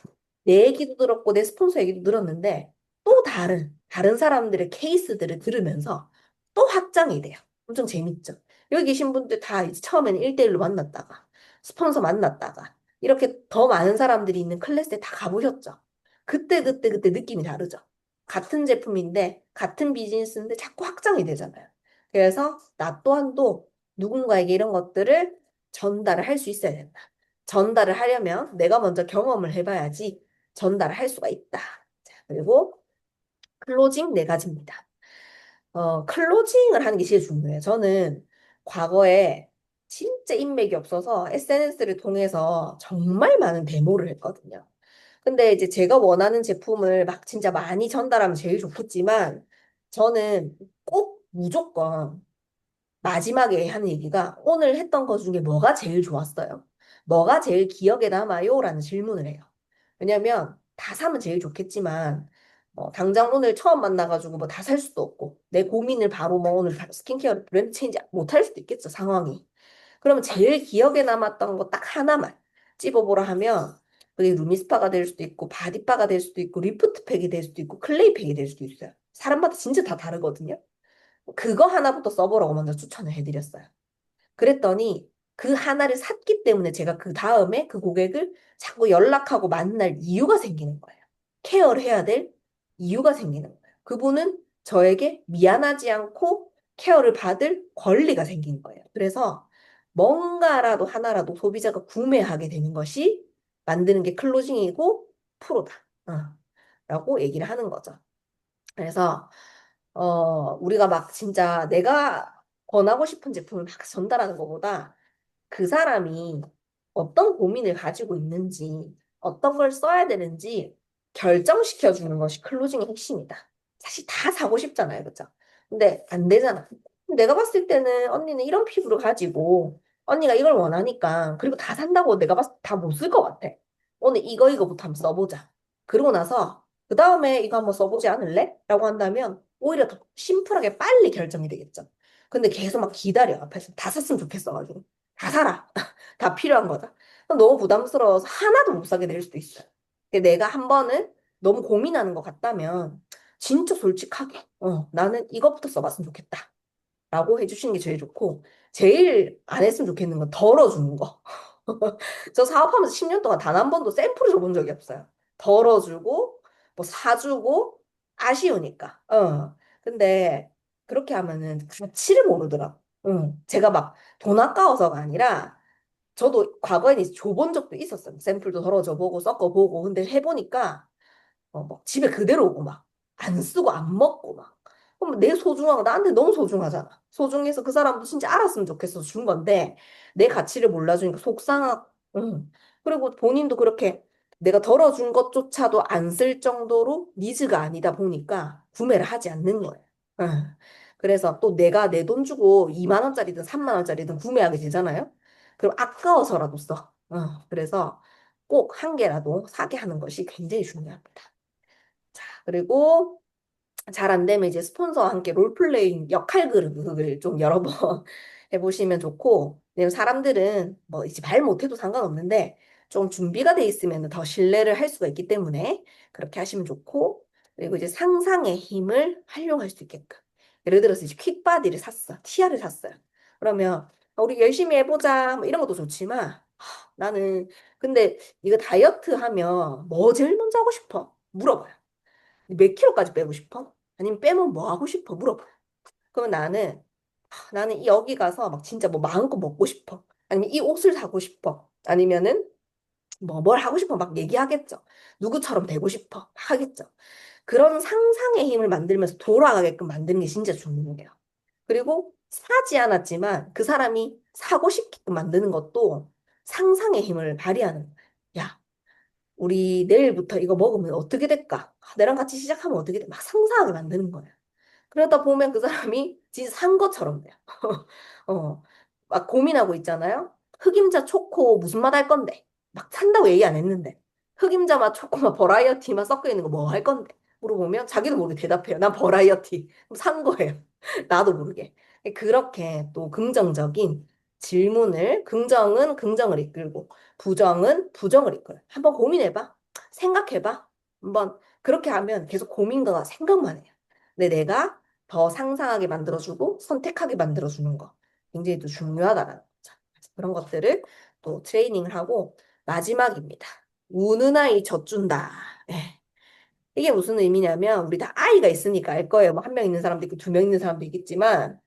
내 얘기도 들었고, 내 스폰서 얘기도 들었는데, 또 다른 사람들의 케이스들을 들으면서 또 확장이 돼요. 엄청 재밌죠? 여기 계신 분들 다 이제 처음에는 1대1로 만났다가, 스폰서 만났다가, 이렇게 더 많은 사람들이 있는 클래스에 다 가보셨죠? 그때 느낌이 다르죠? 같은 제품인데, 같은 비즈니스인데 자꾸 확장이 되잖아요. 그래서 나 또한도 누군가에게 이런 것들을 전달을 할 수 있어야 된다. 전달을 하려면 내가 먼저 경험을 해봐야지 전달을 할 수가 있다. 자, 그리고 클로징 네 가지입니다. 클로징을 하는 게 제일 중요해요. 저는 과거에 진짜 인맥이 없어서 SNS를 통해서 정말 많은 데모를 했거든요. 근데 이제 제가 원하는 제품을 막 진짜 많이 전달하면 제일 좋겠지만 저는 꼭 무조건 마지막에 하는 얘기가 오늘 했던 것 중에 뭐가 제일 좋았어요? 뭐가 제일 기억에 남아요? 라는 질문을 해요. 왜냐면 다 사면 제일 좋겠지만 당장 오늘 처음 만나가지고 뭐 다 살 수도 없고 내 고민을 바로 뭐 오늘 바로 스킨케어 브랜드 체인지 못 할 수도 있겠죠, 상황이. 그러면 제일 기억에 남았던 거 딱 하나만 찝어보라 하면 그게 루미스파가 될 수도 있고 바디바가 될 수도 있고 리프트팩이 될 수도 있고 클레이팩이 될 수도 있어요. 사람마다 진짜 다 다르거든요. 그거 하나부터 써보라고 먼저 추천을 해드렸어요. 그랬더니 그 하나를 샀기 때문에 제가 그 다음에 그 고객을 자꾸 연락하고 만날 이유가 생기는 거예요. 케어를 해야 될 이유가 생기는 거예요. 그분은 저에게 미안하지 않고 케어를 받을 권리가 생긴 거예요. 그래서 뭔가라도 하나라도 소비자가 구매하게 되는 것이 만드는 게 클로징이고 프로다. 라고 얘기를 하는 거죠. 그래서 우리가 막 진짜 내가 권하고 싶은 제품을 막 전달하는 것보다 그 사람이 어떤 고민을 가지고 있는지, 어떤 걸 써야 되는지 결정시켜 주는 것이 클로징의 핵심이다. 사실 다 사고 싶잖아요, 그죠? 근데 안 되잖아. 내가 봤을 때는 언니는 이런 피부를 가지고 언니가 이걸 원하니까, 그리고 다 산다고 내가 봤을 때 다 못 쓸 것 같아. 오늘 이거부터 한번 써보자. 그러고 나서, 그 다음에 이거 한번 써보지 않을래? 라고 한다면, 오히려 더 심플하게 빨리 결정이 되겠죠. 근데 계속 막 기다려. 앞에서 다 샀으면 좋겠어가지고. 다 사라. 다 필요한 거다. 그럼 너무 부담스러워서 하나도 못 사게 될 수도 있어요. 근데 내가 한 번은 너무 고민하는 것 같다면, 진짜 솔직하게, 나는 이것부터 써봤으면 좋겠다. 라고 해주시는 게 제일 좋고, 제일 안 했으면 좋겠는 건 덜어주는 거. 저 사업하면서 10년 동안 단 한 번도 샘플을 줘본 적이 없어요. 덜어주고, 뭐 사주고, 아쉬우니까. 근데 그렇게 하면은 가치를 모르더라고. 제가 막 돈 아까워서가 아니라, 저도 과거에 이제 줘본 적도 있었어요. 샘플도 덜어줘 보고, 섞어보고. 근데 해보니까, 막 집에 그대로 오고 막 안 쓰고 안 먹고 막 그럼 내 소중하고 나한테 너무 소중하잖아. 소중해서 그 사람도 진짜 알았으면 좋겠어서 준 건데 내 가치를 몰라주니까 속상하고 그리고 본인도 그렇게 내가 덜어준 것조차도 안 쓸 정도로 니즈가 아니다 보니까 구매를 하지 않는 거예요. 응. 그래서 또 내가 내 돈 주고 2만 원짜리든 3만 원짜리든 구매하게 되잖아요. 그럼 아까워서라도 써. 그래서 꼭 한 개라도 사게 하는 것이 굉장히 중요합니다. 그리고 잘 안 되면 이제 스폰서와 함께 롤플레잉 역할 그룹을 좀 여러 번 해보시면 좋고, 왜냐면 사람들은 뭐 이제 말 못해도 상관없는데 좀 준비가 돼 있으면 더 신뢰를 할 수가 있기 때문에 그렇게 하시면 좋고, 그리고 이제 상상의 힘을 활용할 수 있게끔. 예를 들어서 이제 퀵바디를 샀어. 티아를 샀어요. 그러면 우리 열심히 해보자. 뭐 이런 것도 좋지만 나는 근데 이거 다이어트 하면 뭐 제일 먼저 하고 싶어? 물어봐요. 몇 킬로까지 빼고 싶어? 아니면 빼면 뭐 하고 싶어? 물어봐. 그러면 나는 여기 가서 막 진짜 뭐 마음껏 먹고 싶어. 아니면 이 옷을 사고 싶어. 아니면은 뭐 뭘 하고 싶어 막 얘기하겠죠. 누구처럼 되고 싶어 하겠죠. 그런 상상의 힘을 만들면서 돌아가게끔 만드는 게 진짜 중요해요. 그리고 사지 않았지만 그 사람이 사고 싶게끔 만드는 것도 상상의 힘을 발휘하는 거예요. 야, 우리 내일부터 이거 먹으면 어떻게 될까? 내랑 같이 시작하면 어떻게 돼? 막 상상하게 만드는 거예요. 그러다 보면 그 사람이 진짜 산 것처럼 돼요. 어, 막 고민하고 있잖아요. 흑임자 초코 무슨 맛 할 건데? 막 산다고 얘기 안 했는데. 흑임자 맛 초코 맛 버라이어티 맛 섞여 있는 거 뭐 할 건데? 물어보면 자기도 모르게 대답해요. 난 버라이어티. 그럼 산 거예요. 나도 모르게. 그렇게 또 긍정적인 질문을, 긍정은 긍정을 이끌고, 부정은 부정을 이끌어요. 한번 고민해봐. 생각해봐. 한번 그렇게 하면 계속 고민과 생각만 해요. 근데 내가 더 상상하게 만들어주고 선택하게 만들어주는 거 굉장히 또 중요하다라는 거죠. 그래서 그런 것들을 또 트레이닝을 하고 마지막입니다. 우는 아이 젖준다. 예. 이게 무슨 의미냐면 우리 다 아이가 있으니까 알 거예요. 뭐 한 명 있는 사람도 있고 두 명 있는 사람도 있겠지만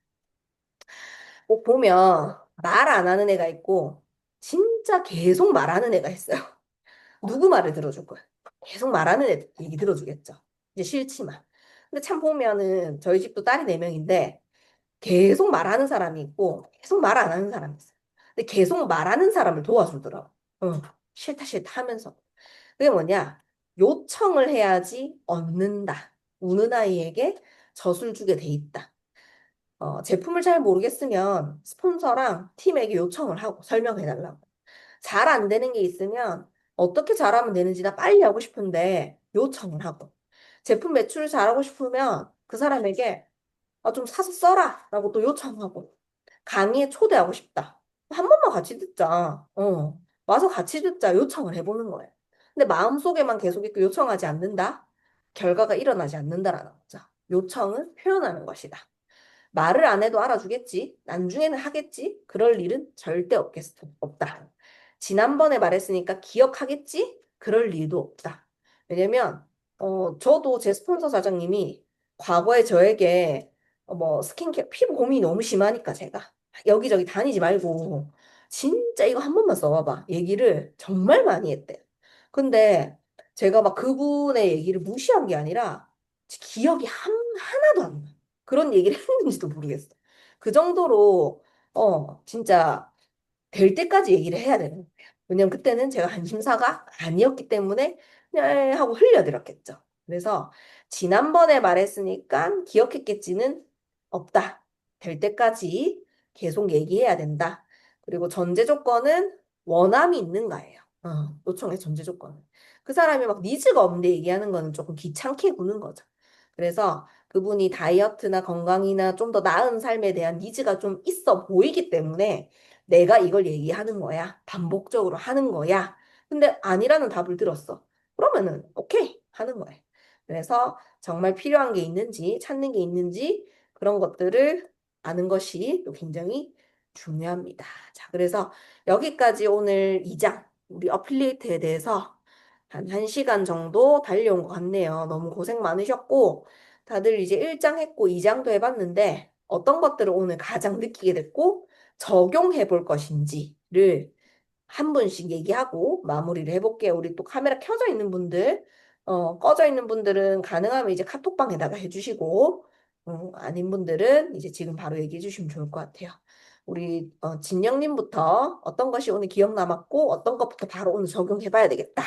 꼭 보면 말 안 하는 애가 있고 진짜 계속 말하는 애가 있어요. 누구 말을 들어줄 거야? 계속 말하는 애 얘기 들어주겠죠. 이제 싫지만. 근데 참 보면은 저희 집도 딸이 네 명인데 계속 말하는 사람이 있고 계속 말 안 하는 사람이 있어요. 근데 계속 말하는 사람을 도와주더라고. 싫다 싫다 하면서. 그게 뭐냐? 요청을 해야지 얻는다. 우는 아이에게 젖을 주게 돼 있다. 제품을 잘 모르겠으면 스폰서랑 팀에게 요청을 하고 설명해 달라고. 잘 안 되는 게 있으면 어떻게 잘하면 되는지 나 빨리 하고 싶은데 요청을 하고. 제품 매출을 잘하고 싶으면 그 사람에게 좀 사서 써라 라고 또 요청하고. 강의에 초대하고 싶다. 한 번만 같이 듣자. 와서 같이 듣자 요청을 해보는 거예요. 근데 마음속에만 계속 있고 요청하지 않는다? 결과가 일어나지 않는다라는 거죠. 요청은 표현하는 것이다. 말을 안 해도 알아주겠지. 나중에는 하겠지. 그럴 일은 절대 없다. 지난번에 말했으니까 기억하겠지? 그럴 일도 없다. 왜냐면, 저도 제 스폰서 사장님이 과거에 저에게 뭐 스킨케어, 피부 고민이 너무 심하니까 제가 여기저기 다니지 말고 진짜 이거 한 번만 써봐봐. 얘기를 정말 많이 했대요. 근데 제가 막 그분의 얘기를 무시한 게 아니라 기억이 하나도 안 나. 그런 얘기를 했는지도 모르겠어. 그 정도로, 진짜 될 때까지 얘기를 해야 되는 거예요. 왜냐면 그때는 제가 한심사가 아니었기 때문에 그냥 하고 흘려들었겠죠. 그래서 지난번에 말했으니까 기억했겠지는 없다. 될 때까지 계속 얘기해야 된다. 그리고 전제 조건은 원함이 있는가예요. 요청의 전제 조건은. 그 사람이 막 니즈가 없는데 얘기하는 거는 조금 귀찮게 구는 거죠. 그래서 그분이 다이어트나 건강이나 좀 더 나은 삶에 대한 니즈가 좀 있어 보이기 때문에 내가 이걸 얘기하는 거야. 반복적으로 하는 거야. 근데 아니라는 답을 들었어. 그러면은 오케이 하는 거예요. 그래서 정말 필요한 게 있는지 찾는 게 있는지 그런 것들을 아는 것이 또 굉장히 중요합니다. 자, 그래서 여기까지 오늘 2장 우리 어플리에이트에 대해서 한 1시간 정도 달려온 것 같네요. 너무 고생 많으셨고 다들 이제 1장 했고 2장도 해봤는데 어떤 것들을 오늘 가장 느끼게 됐고 적용해 볼 것인지를 한 분씩 얘기하고 마무리를 해볼게요. 우리 또 카메라 켜져 있는 분들, 꺼져 있는 분들은 가능하면 이제 카톡방에다가 해주시고, 아닌 분들은 이제 지금 바로 얘기해 주시면 좋을 것 같아요. 우리 진영님부터 어떤 것이 오늘 기억 남았고 어떤 것부터 바로 오늘 적용해 봐야 되겠다.